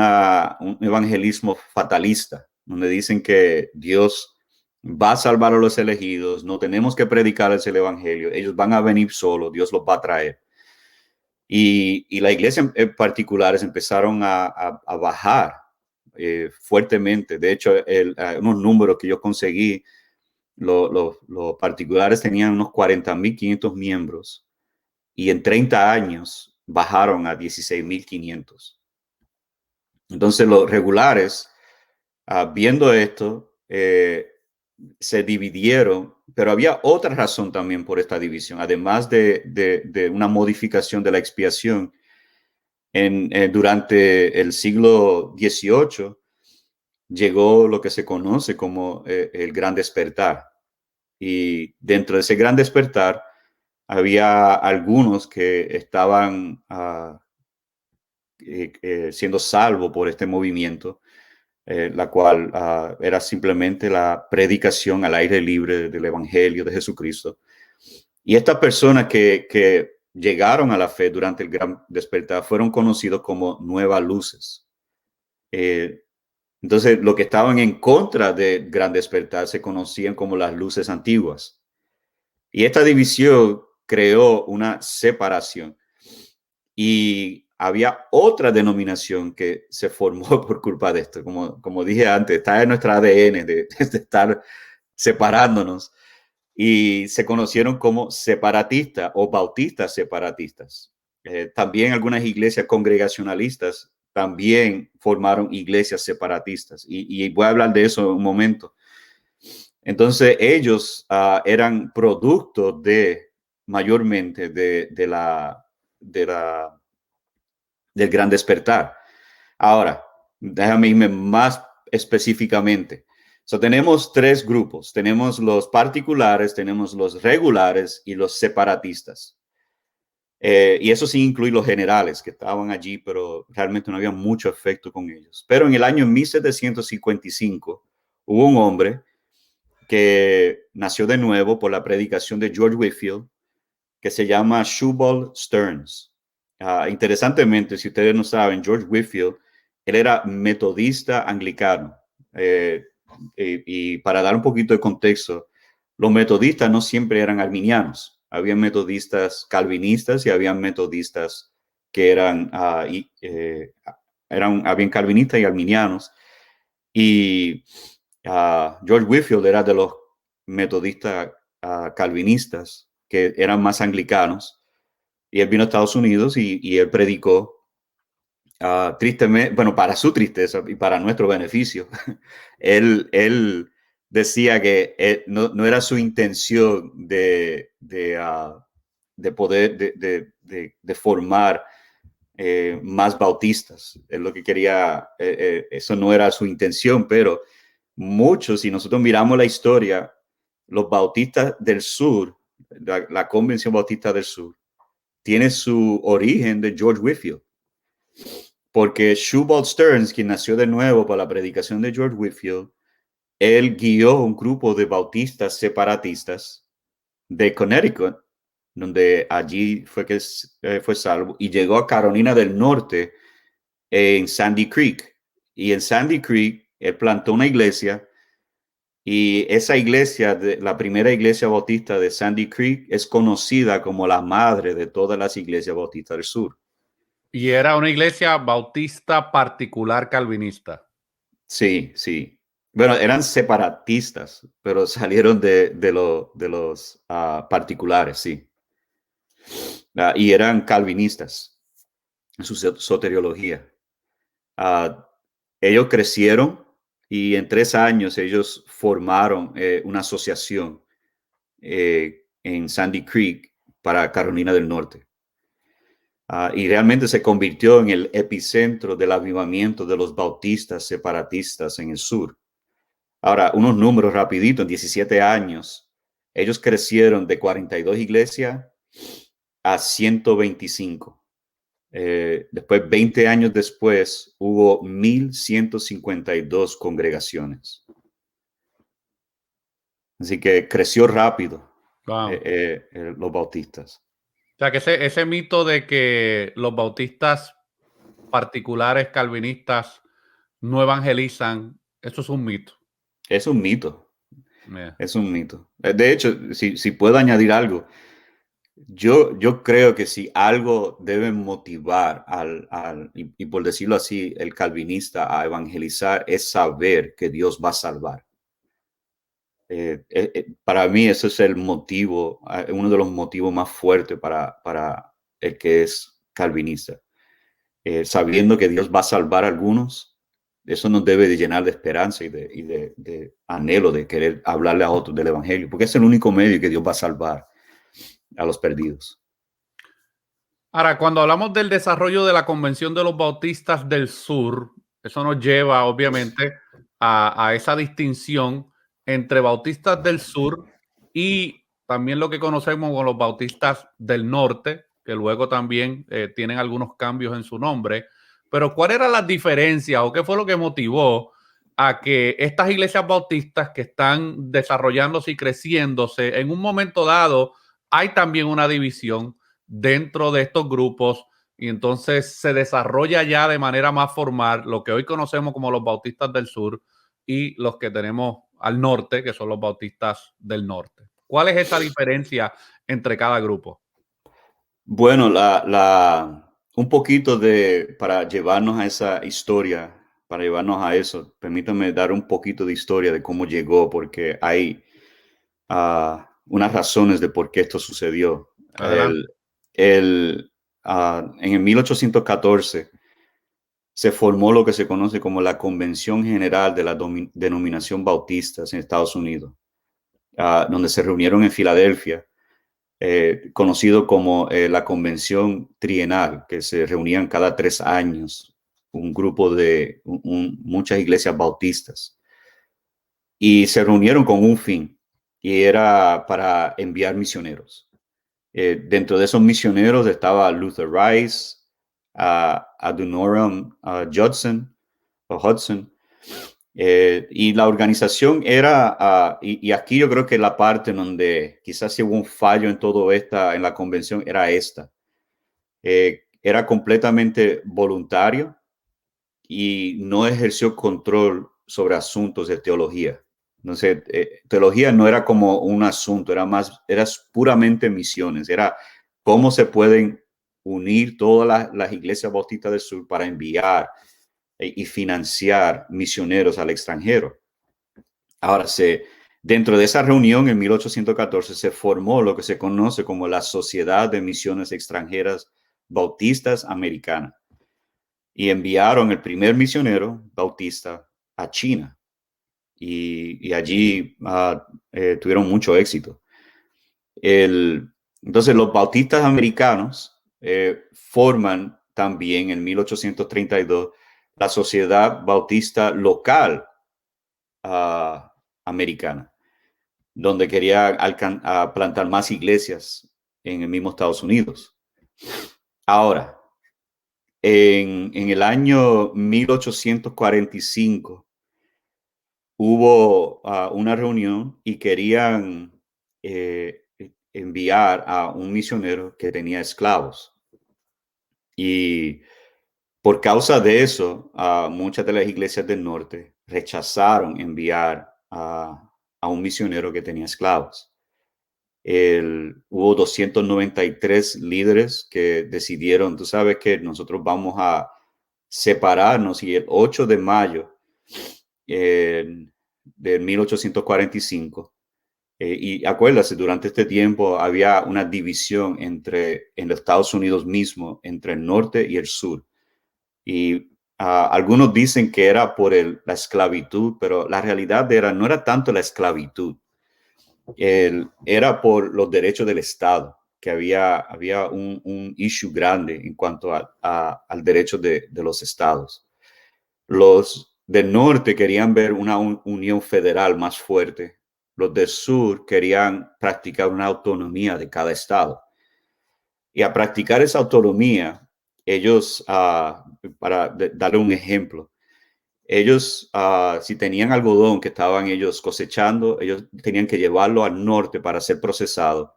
evangelismo fatalista, donde dicen que Dios va a salvar a los elegidos, no tenemos que predicarles el evangelio, ellos van a venir solos, Dios los va a traer. Y la iglesia en particulares empezaron a bajar fuertemente. De hecho, unos números que yo conseguí, los particulares tenían unos 40,500 miembros y en 30 años bajaron a 16,500. Entonces los regulares, viendo esto, se dividieron, pero había otra razón también por esta división, además de una modificación de la expiación. Durante el siglo XVIII llegó lo que se conoce como el Gran Despertar. Y dentro de ese Gran Despertar había algunos que estaban siendo salvos por este movimiento, la cual era simplemente la predicación al aire libre del Evangelio de Jesucristo. Y estas personas que llegaron a la fe durante el Gran Despertar fueron conocidos como nuevas luces. Entonces, los que estaban en contra del Gran Despertar se conocían como las luces antiguas. Y esta división creó una separación. Y había otra denominación que se formó por culpa de esto. Como dije antes, está en nuestro ADN de estar separándonos. Y se conocieron como separatistas o bautistas separatistas. También algunas iglesias congregacionalistas también formaron iglesias separatistas. Y voy a hablar de eso en un momento. Entonces ellos eran producto mayormente del Gran Despertar. Ahora, déjame irme más específicamente. Tenemos tres grupos. Tenemos los particulares, tenemos los regulares y los separatistas. Y eso sí incluye los generales que estaban allí, pero realmente no había mucho efecto con ellos. Pero en el año 1755 hubo un hombre que nació de nuevo por la predicación de George Whitefield, que se llama Shubal Stearns. Interesantemente, si ustedes no saben, George Whitefield, él era metodista anglicano. Y para dar un poquito de contexto, los metodistas no siempre eran arminianos. Habían metodistas calvinistas y habían metodistas que habían calvinistas y arminianos. Y George Whitefield era de los metodistas calvinistas que eran más anglicanos. Y él vino a Estados Unidos y él predicó, tristemente, bueno, para su tristeza y para nuestro beneficio. él decía que no era su intención de poder, de formar más bautistas. Es lo que quería, eso no era su intención, pero muchos, si nosotros miramos la historia, los bautistas del sur, la Convención Bautista del Sur, tiene su origen de George Whitefield. Porque Shubal Stearns, quien nació de nuevo por la predicación de George Whitefield, él guió un grupo de bautistas separatistas de Connecticut, donde allí fue que fue salvo, y llegó a Carolina del Norte en Sandy Creek. Y en Sandy Creek, él plantó una iglesia. Y esa iglesia, la primera iglesia bautista de Sandy Creek, es conocida como la madre de todas las iglesias bautistas del sur. Y era una iglesia bautista particular calvinista. Sí, sí. Bueno, eran separatistas, pero salieron de los particulares, sí. Y eran calvinistas en su soteriología. Ellos crecieron y en 3 años ellos formaron una asociación en Sandy Creek para Carolina del Norte. Y realmente se convirtió en el epicentro del avivamiento de los bautistas separatistas en el sur. Ahora, unos números rapidito, en 17 años, ellos crecieron de 42 iglesias a 125. Después, 20 años después, hubo 1,152 congregaciones. Así que creció rápido Wow. los bautistas. O sea, que ese mito de que los bautistas particulares calvinistas no evangelizan, eso es un mito. Es un mito. Yeah. Es un mito. De hecho, si puedo añadir algo, yo creo que si algo debe motivar y por decirlo así, el calvinista a evangelizar es saber que Dios va a salvar. Para mí ese es el motivo, uno de los motivos más fuertes para el que es calvinista. Sabiendo que Dios va a salvar a algunos eso nos debe de llenar de esperanza y de anhelo de querer hablarle a otros del evangelio, porque es el único medio que Dios va a salvar a los perdidos. Ahora, cuando hablamos del desarrollo de la Convención de los Bautistas del Sur, eso nos lleva obviamente a esa distinción entre Bautistas del Sur y también lo que conocemos como los Bautistas del Norte, que luego también tienen algunos cambios en su nombre. Pero ¿cuál era la diferencia o qué fue lo que motivó a que estas iglesias bautistas que están desarrollándose y creciéndose, en un momento dado hay también una división dentro de estos grupos y entonces se desarrolla ya de manera más formal lo que hoy conocemos como los bautistas del sur y los que tenemos al norte, que son los bautistas del norte? ¿Cuál es esa diferencia entre cada grupo? Bueno, un poquito para llevarnos a esa historia, para llevarnos a eso, permítame dar un poquito de historia de cómo llegó, porque hay unas razones de por qué esto sucedió. Adelante. En el 1814 se formó lo que se conoce como la Convención General de la Denominación Bautistas en Estados Unidos, donde se reunieron en Filadelfia, conocido como la Convención Trienal, que se reunían cada 3 años, un grupo de muchas iglesias bautistas, y se reunieron con un fin, y era para enviar misioneros. Dentro de esos misioneros estaba Luther Rice, Adoniram Judson, y la organización era, y aquí yo creo que la parte en donde quizás hubo un fallo en todo esta, en la convención, era esta. Era completamente voluntario y no ejerció control sobre asuntos de teología. Entonces, teología no era como un asunto, era puramente misiones, era cómo se pueden unir todas las iglesias bautistas del sur para enviar y financiar misioneros al extranjero. Ahora, dentro de esa reunión en 1814 se formó lo que se conoce como la Sociedad de Misiones Extranjeras Bautistas Americanas y enviaron el primer misionero bautista a China y allí tuvieron mucho éxito. Entonces los bautistas americanos forman también en 1832 la Sociedad Bautista Local americana, donde quería plantar más iglesias en el mismo Estados Unidos. Ahora, en el año 1845 hubo una reunión y querían enviar a un misionero que tenía esclavos. Y por causa de eso, muchas de las iglesias del norte rechazaron enviar a un misionero que tenía esclavos. Hubo 293 líderes que decidieron, tú sabes que nosotros vamos a separarnos, y el 8 de mayo de 1845, y acuérdate, durante este tiempo había una división en los Estados Unidos mismo, entre el norte y el sur. Y algunos dicen que era por la esclavitud, pero la realidad no era tanto la esclavitud, era por los derechos del Estado, que había un issue grande en cuanto al derecho de los estados. Los del norte querían ver una unión federal más fuerte. Los del sur querían practicar una autonomía de cada estado. Y a practicar esa autonomía, ellos, para darle un ejemplo, ellos, si tenían algodón que estaban ellos cosechando, ellos tenían que llevarlo al norte para ser procesado.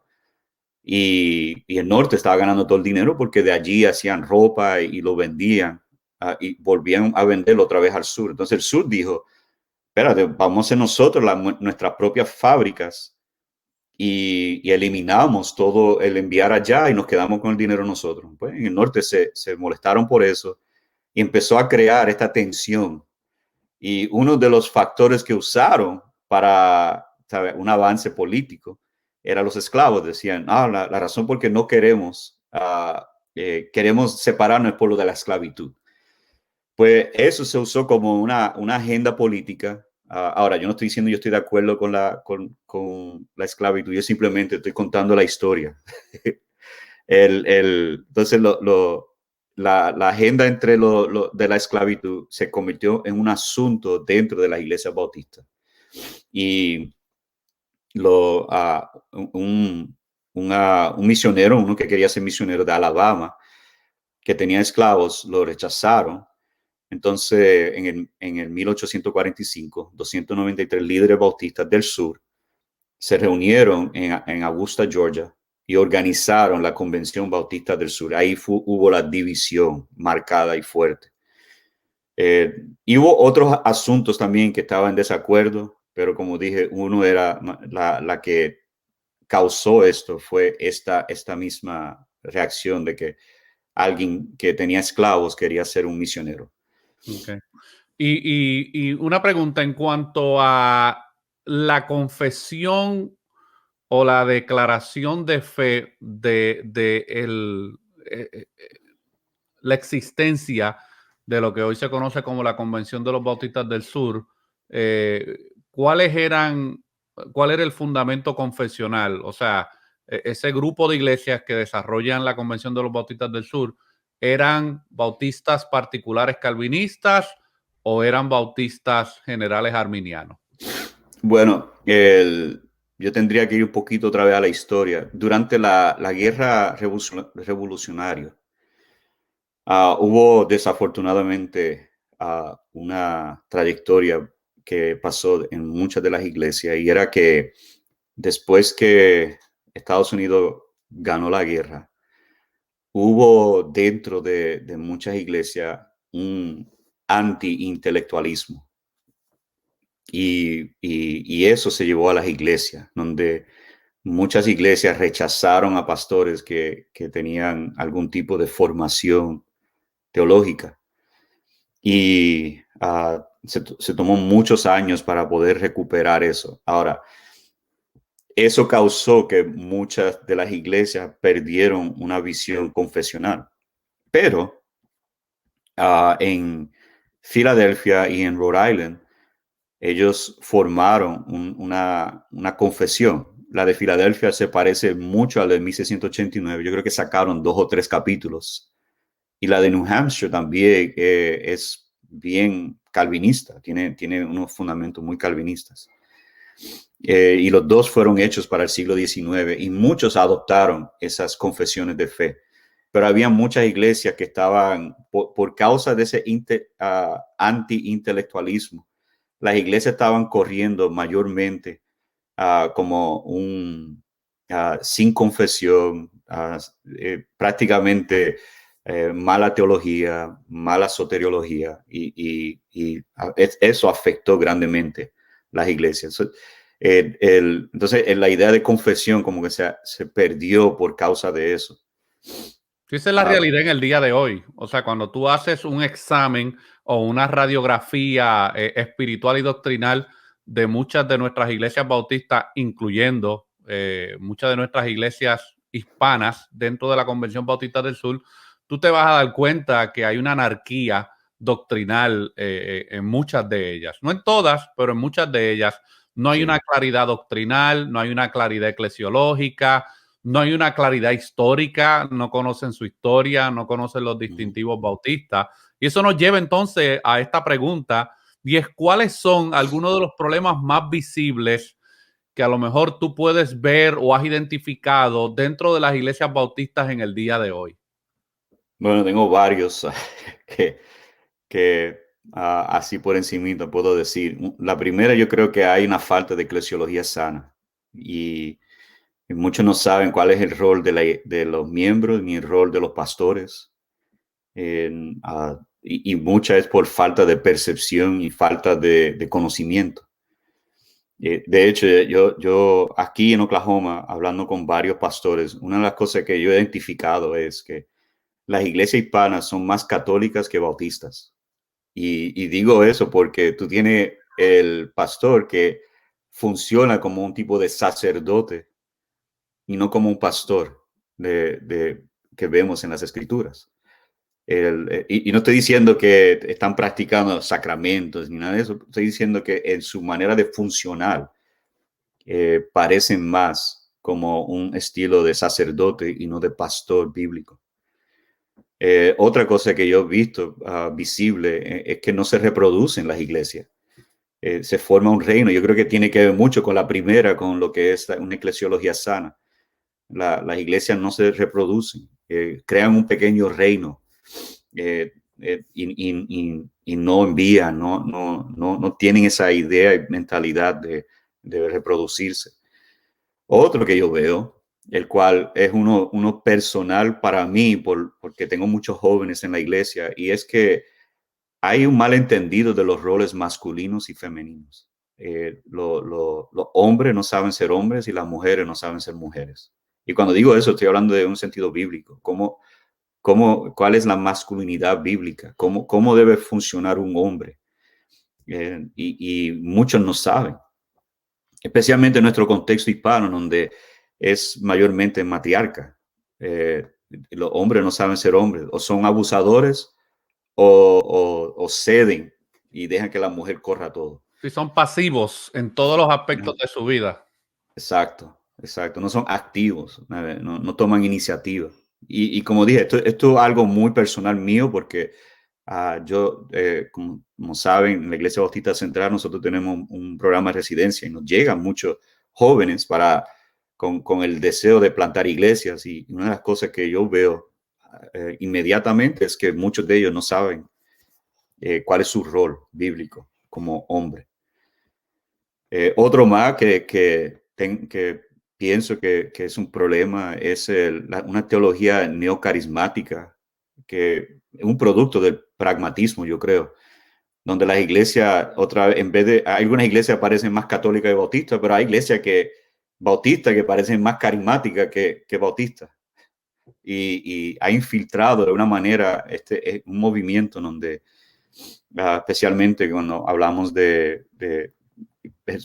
Y el norte estaba ganando todo el dinero porque de allí hacían ropa y lo vendían y volvían a venderlo otra vez al sur. Entonces el sur dijo, espérate, vamos a hacer nosotros nuestras propias fábricas y eliminamos todo el enviar allá y nos quedamos con el dinero nosotros. Pues en el norte se molestaron por eso y empezó a crear esta tensión. Y uno de los factores que usaron para, ¿sabe?, un avance político era los esclavos. Decían, la razón por qué no queremos separarnos es por lo de la esclavitud. Pues eso se usó como una agenda política. Ahora, yo no estoy diciendo yo estoy de acuerdo con la esclavitud, yo simplemente estoy contando la historia. Entonces, la agenda de la esclavitud se convirtió en un asunto dentro de las iglesias bautistas. Y un misionero, uno que quería ser misionero de Alabama, que tenía esclavos, lo rechazaron. Entonces, en el 1845, 293 líderes bautistas del sur se reunieron en Augusta, Georgia, y organizaron la Convención Bautista del Sur. Ahí hubo la división marcada y fuerte. Y hubo otros asuntos también que estaban en desacuerdo, pero como dije, uno era la que causó esto, fue esta misma reacción de que alguien que tenía esclavos quería ser un misionero. Okay. Y una pregunta en cuanto a la confesión o la declaración de fe eh, eh, la existencia de lo que hoy se conoce como la Convención de los Bautistas del Sur. ¿Cuáles eran, cuál era el fundamento confesional? O sea, ese grupo de iglesias que desarrollan la Convención de los Bautistas del Sur, ¿eran bautistas particulares calvinistas o eran bautistas generales arminianos? Bueno, yo tendría que ir un poquito otra vez a la historia. Durante la guerra revolucionaria, hubo desafortunadamente una trayectoria que pasó en muchas de las iglesias, y era que después que Estados Unidos ganó la guerra, hubo dentro de muchas iglesias un anti-intelectualismo. Y eso se llevó a las iglesias, donde muchas iglesias rechazaron a pastores que tenían algún tipo de formación teológica. Y se tomó muchos años para poder recuperar eso. Ahora, eso causó que muchas de las iglesias perdieron una visión confesional. Pero en Filadelfia y en Rhode Island, ellos formaron una confesión. La de Filadelfia se parece mucho a la de 1689. Yo creo que sacaron 2 o 3 capítulos. Y la de New Hampshire también es bien calvinista, tiene unos fundamentos muy calvinistas. Y los dos fueron hechos para el siglo XIX, y muchos adoptaron esas confesiones de fe. Pero había muchas iglesias que estaban, por causa de ese anti-intelectualismo, las iglesias estaban corriendo mayormente como sin confesión, prácticamente mala teología, mala soteriología, y eso afectó grandemente las iglesias. Entonces, la idea de confesión como que se perdió por causa de eso. Esa es la realidad en el día de hoy. O sea, cuando tú haces un examen o una radiografía espiritual y doctrinal de muchas de nuestras iglesias bautistas, incluyendo muchas de nuestras iglesias hispanas dentro de la Convención Bautista del Sur, tú te vas a dar cuenta que hay una anarquía doctrinal en muchas de ellas. No en todas, pero en muchas de ellas. No hay una claridad doctrinal, no hay una claridad eclesiológica, no hay una claridad histórica, no conocen su historia, no conocen los distintivos bautistas. Y eso nos lleva entonces a esta pregunta, y es: ¿cuáles son algunos de los problemas más visibles que a lo mejor tú puedes ver o has identificado dentro de las iglesias bautistas en el día de hoy? Bueno, tengo varios que, así por encimita puedo decir. La primera, yo creo que hay una falta de eclesiología sana, y muchos no saben cuál es el rol de los miembros ni el rol de los pastores. Y mucha es por falta de percepción y falta de conocimiento. De hecho, yo aquí en Oklahoma, hablando con varios pastores, una de las cosas que yo he identificado es que las iglesias hispanas son más católicas que bautistas. Y digo eso porque tú tienes el pastor que funciona como un tipo de sacerdote y no como un pastor que vemos en las escrituras. Y no estoy diciendo que están practicando sacramentos ni nada de eso, estoy diciendo que en su manera de funcionar parecen más como un estilo de sacerdote y no de pastor bíblico. Otra cosa que yo he visto visible es que no se reproducen las iglesias. Se forma un reino. Yo creo que tiene que ver mucho con la primera, con lo que es una eclesiología sana. Las iglesias no se reproducen, crean un pequeño reino y no envían, no tienen esa idea y mentalidad de reproducirse. Otro que yo veo, el cual es uno personal para mí, porque tengo muchos jóvenes en la iglesia, y es que hay un malentendido de los roles masculinos y femeninos. Los hombres no saben ser hombres y las mujeres no saben ser mujeres. Y cuando digo eso, estoy hablando de un sentido bíblico. ¿Cuál es la masculinidad bíblica? ¿Cómo debe funcionar un hombre? Y muchos no saben, especialmente en nuestro contexto hispano, donde es mayormente matriarca. Los hombres no saben ser hombres, o son abusadores o ceden y dejan que la mujer corra todo. Sí, son pasivos en todos los aspectos de su vida. Exacto, exacto. No son activos, no toman iniciativa. Y como dije, esto es algo muy personal mío porque yo, como saben, en la Iglesia Bautista Central nosotros tenemos un programa de residencia y nos llegan muchos jóvenes con el deseo de plantar iglesias. Y una de las cosas que yo veo inmediatamente es que muchos de ellos no saben cuál es su rol bíblico como hombre. Otro más que pienso que es un problema es una teología neocarismática, que es un producto del pragmatismo, yo creo, donde las iglesias, otra vez, en vez de, algunas iglesias parecen más católicas y bautistas, pero hay iglesias bautistas que parecen más carismáticas que bautistas. Y ha infiltrado de una manera un movimiento donde, especialmente cuando hablamos de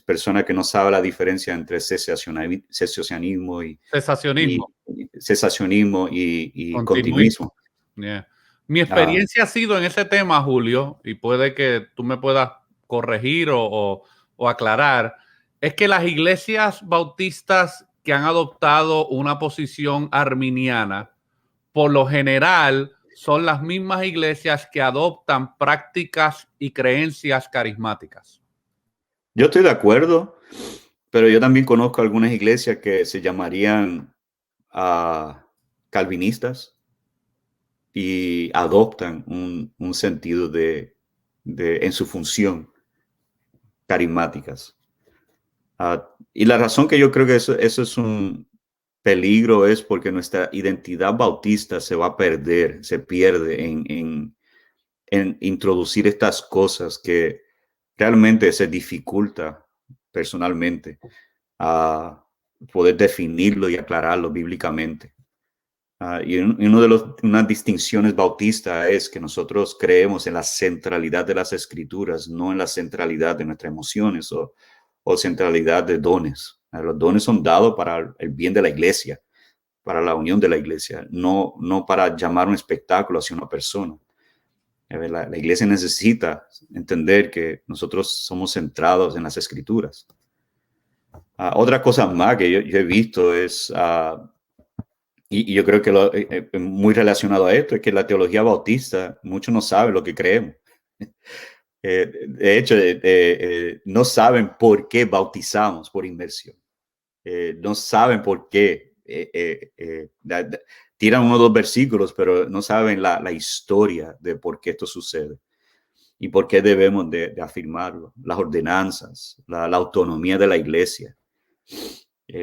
personas que no saben la diferencia entre cesacionismo Cesacionismo. y Continuismo. continuismo. Yeah. Mi experiencia ha sido en ese tema, Julio, y puede que tú me puedas corregir o aclarar, es que las iglesias bautistas que han adoptado una posición arminiana, por lo general, son las mismas iglesias que adoptan prácticas y creencias carismáticas. Yo estoy de acuerdo, pero yo también conozco algunas iglesias que se llamarían calvinistas y adoptan un sentido en su función carismáticas. Y la razón que yo creo que eso es un peligro es porque nuestra identidad bautista se va a perder, se pierde en introducir estas cosas que realmente se dificulta personalmente a poder definirlo y aclararlo bíblicamente. Y uno de unas distinciones bautistas es que nosotros creemos en la centralidad de las escrituras, no en la centralidad de nuestras emociones o centralidad de dones. Los dones son dados para el bien de la iglesia, para la unión de la iglesia, no para llamar un espectáculo hacia una persona. La iglesia necesita entender que nosotros somos centrados en las escrituras. Otra cosa más que yo he visto es, y yo creo que muy relacionado a esto, es que la teología bautista, muchos no saben lo que creemos. De hecho, no saben por qué bautizamos por inmersión. No saben por qué. Tiran uno o dos versículos, pero no saben la historia de por qué esto sucede y por qué debemos de afirmarlo. Las ordenanzas, la autonomía de la iglesia.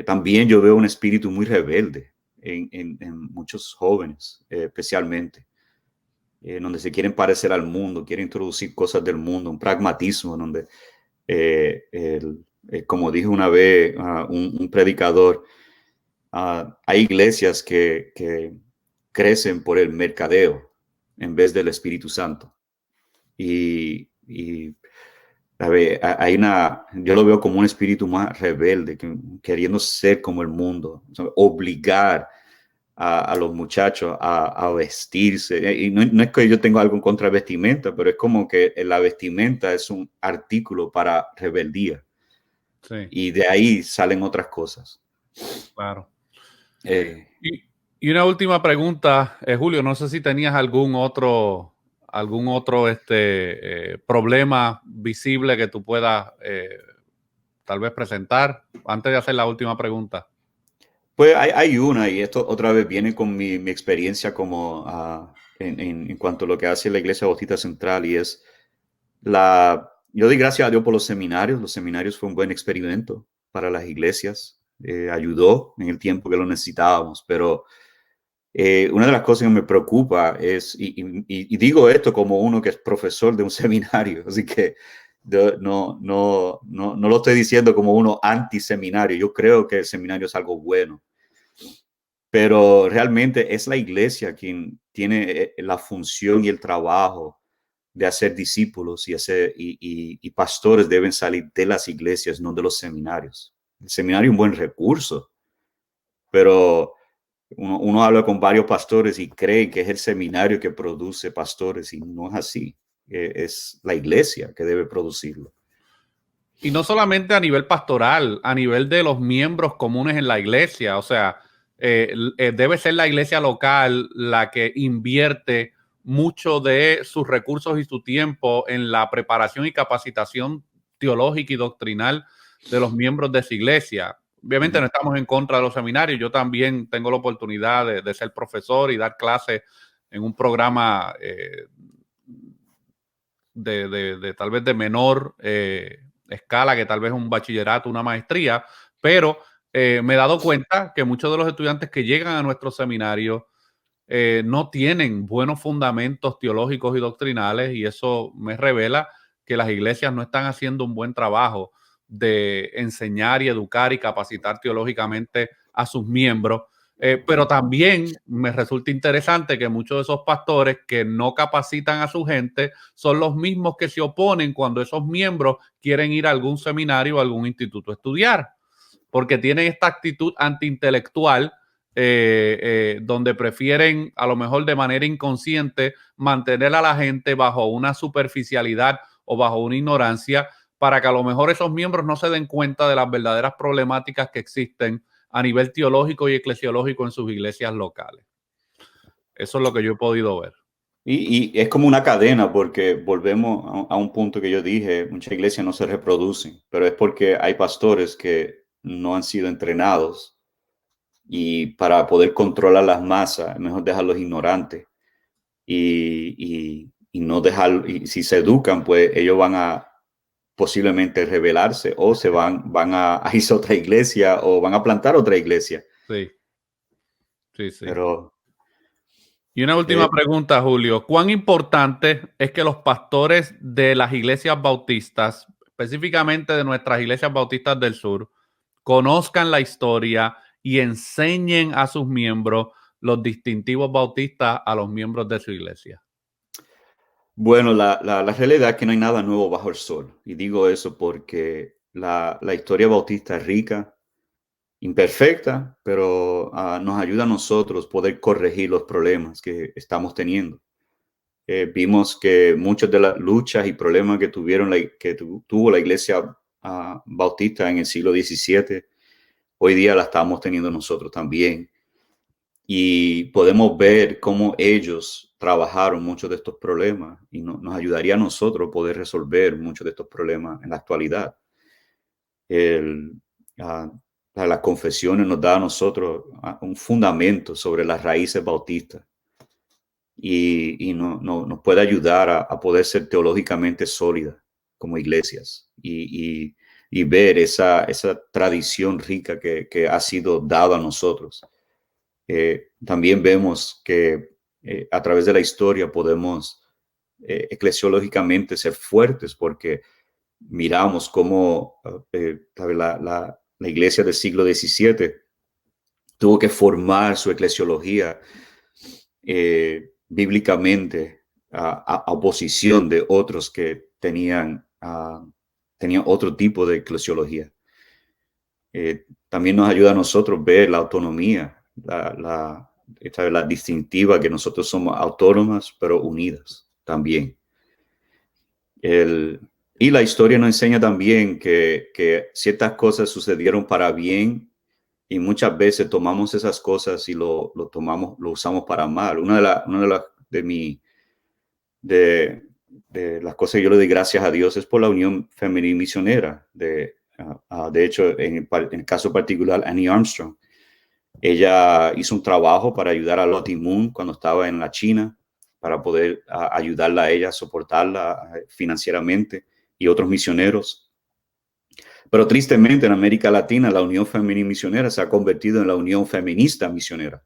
También yo veo un espíritu muy rebelde en muchos jóvenes, especialmente, donde se quieren parecer al mundo, quieren introducir cosas del mundo, un pragmatismo donde, como dijo una vez un predicador, hay iglesias que crecen por el mercadeo en vez del Espíritu Santo. Y a ver, yo lo veo como un espíritu más rebelde, queriendo ser como el mundo, obligar a los muchachos a vestirse. Y no es que yo tenga algo en contra de vestimenta, pero es como que la vestimenta es un artículo para rebeldía. Sí, Y de ahí salen otras cosas. claro. Eh, Y, y una última pregunta, Julio, no sé si tenías algún otro problema visible que tú puedas tal vez presentar antes de hacer la última pregunta. Pues hay una, y esto otra vez viene con mi experiencia como en cuanto a lo que hace la Iglesia Bautista Central, y es yo doy gracias a Dios por los seminarios. Los seminarios fue un buen experimento para las iglesias, ayudó en el tiempo que lo necesitábamos, pero una de las cosas que me preocupa es, y digo esto como uno que es profesor de un seminario, así que no lo estoy diciendo como uno anti-seminario. Yo creo que el seminario es algo bueno, pero realmente es la iglesia quien tiene la función y el trabajo de hacer discípulos, y pastores deben salir de las iglesias, no de los seminarios. El seminario es un buen recurso, pero uno habla con varios pastores y cree que es el seminario que produce pastores, y no es así. Es la iglesia que debe producirlo. Y no solamente a nivel pastoral, a nivel de los miembros comunes en la iglesia. O sea, debe ser la iglesia local la que invierte mucho de sus recursos y su tiempo en la preparación y capacitación teológica y doctrinal de los miembros de esa iglesia. Obviamente no estamos en contra de los seminarios. Yo también tengo la oportunidad de ser profesor y dar clases en un programa de tal vez de menor escala que tal vez un bachillerato, una maestría, pero me he dado cuenta que muchos de los estudiantes que llegan a nuestros seminarios no tienen buenos fundamentos teológicos y doctrinales, y eso me revela que las iglesias no están haciendo un buen trabajo de enseñar y educar y capacitar teológicamente a sus miembros. Pero también me resulta interesante que muchos de esos pastores que no capacitan a su gente son los mismos que se oponen cuando esos miembros quieren ir a algún seminario o algún instituto a estudiar, porque tienen esta actitud antiintelectual donde prefieren a lo mejor de manera inconsciente mantener a la gente bajo una superficialidad o bajo una ignorancia, para que a lo mejor esos miembros no se den cuenta de las verdaderas problemáticas que existen a nivel teológico y eclesiológico en sus iglesias locales. Eso es lo que yo he podido ver. Y es como una cadena, porque volvemos a un punto que yo dije: muchas iglesias no se reproducen, pero es porque hay pastores que no han sido entrenados, y para poder controlar las masas es mejor dejarlos ignorantes, y no dejar, y si se educan, pues ellos van a posiblemente rebelarse, o van a irse a otra iglesia, o van a plantar otra iglesia. Sí, sí, sí. Pero Y una última eh, pregunta, Julio. ¿Cuán importante es que los pastores de las iglesias bautistas, específicamente de nuestras iglesias bautistas del sur, conozcan la historia y enseñen a sus miembros los distintivos bautistas a los miembros de su iglesia? bueno, la realidad es que no hay nada nuevo bajo el sol. Y digo eso porque la historia bautista es rica, imperfecta, pero nos ayuda a nosotros poder corregir los problemas que estamos teniendo. Vimos que muchas de las luchas y problemas que tuvo la iglesia bautista en el siglo XVII, hoy día la estamos teniendo nosotros también. Y podemos ver cómo ellos trabajaron muchos de estos problemas, y nos ayudaría a nosotros poder resolver muchos de estos problemas en la actualidad. El, uh, las confesiones nos da a nosotros un fundamento sobre las raíces bautistas, y nos puede ayudar a poder ser teológicamente sólidas como iglesias, y ver esa tradición rica que ha sido dada a nosotros. También vemos que a través de la historia podemos eclesiológicamente ser fuertes, porque miramos cómo la iglesia del siglo XVII tuvo que formar su eclesiología bíblicamente, a oposición de otros que tenían otro tipo de eclesiología. También nos ayuda a nosotros ver la autonomía, esta es la distintiva, que nosotros somos autónomas, pero unidas también. Y la historia nos enseña también que ciertas cosas sucedieron para bien y muchas veces tomamos esas cosas y lo usamos para mal. Una de las cosas que yo le doy gracias a Dios es por la Unión Femenil Misionera. De hecho, en el caso particular, Annie Armstrong, ella hizo un trabajo para ayudar a Lottie Moon cuando estaba en la China, para poder ayudarla a ella, soportarla financieramente, y otros misioneros. Pero tristemente en América Latina la Unión Femenil Misionera se ha convertido en la Unión Feminista Misionera.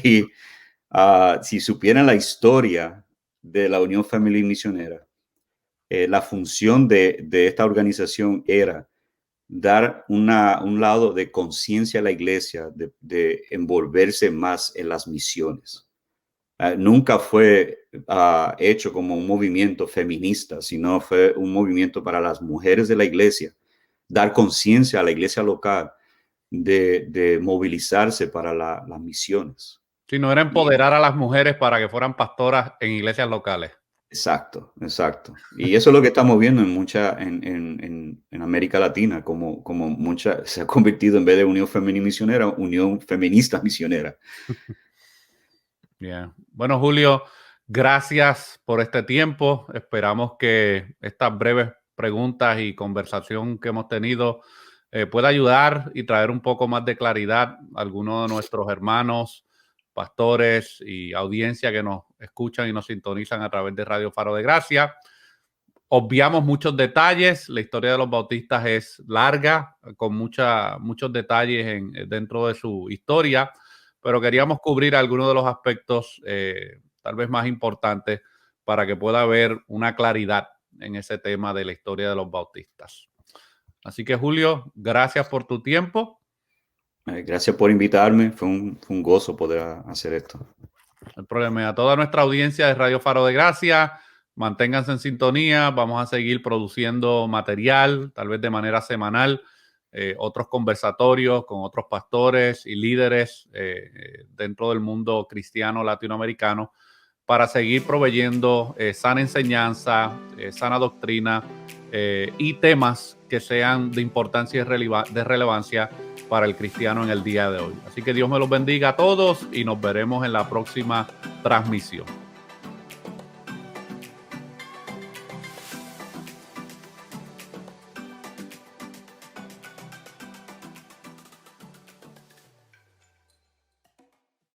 Y si supieran la historia de la Unión Femenil Misionera, la función de esta organización era dar un lado de conciencia a la iglesia, de envolverse más en las misiones. Nunca fue hecho como un movimiento feminista, sino fue un movimiento para las mujeres de la iglesia, dar conciencia a la iglesia local de movilizarse para las misiones. Si no era empoderar a las mujeres para que fueran pastoras en iglesias locales. Exacto. Y eso es lo que estamos viendo en América Latina, como se ha convertido, en vez de Unión Femenil Misionera, Unión Feminista Misionera. Bien. Bueno, Julio, gracias por este tiempo. Esperamos que estas breves preguntas y conversación que hemos tenido pueda ayudar y traer un poco más de claridad a algunos de nuestros hermanos, pastores y audiencia que nos escuchan y nos sintonizan a través de Radio Faro de Gracia. Obviamos muchos detalles. La historia de los bautistas es larga, con muchos detalles dentro de su historia, pero queríamos cubrir algunos de los aspectos tal vez más importantes para que pueda haber una claridad en ese tema de la historia de los bautistas. Así que, Julio, gracias por tu tiempo. Gracias por invitarme. Fue un gozo poder hacer esto. El problema, a toda nuestra audiencia de Radio Faro de Gracia, manténganse en sintonía. Vamos a seguir produciendo material, tal vez de manera semanal, otros conversatorios con otros pastores y líderes dentro del mundo cristiano latinoamericano, para seguir proveyendo sana enseñanza, sana doctrina y temas que sean de importancia y de relevancia para el cristiano en el día de hoy. Así que Dios me los bendiga a todos y nos veremos en la próxima transmisión.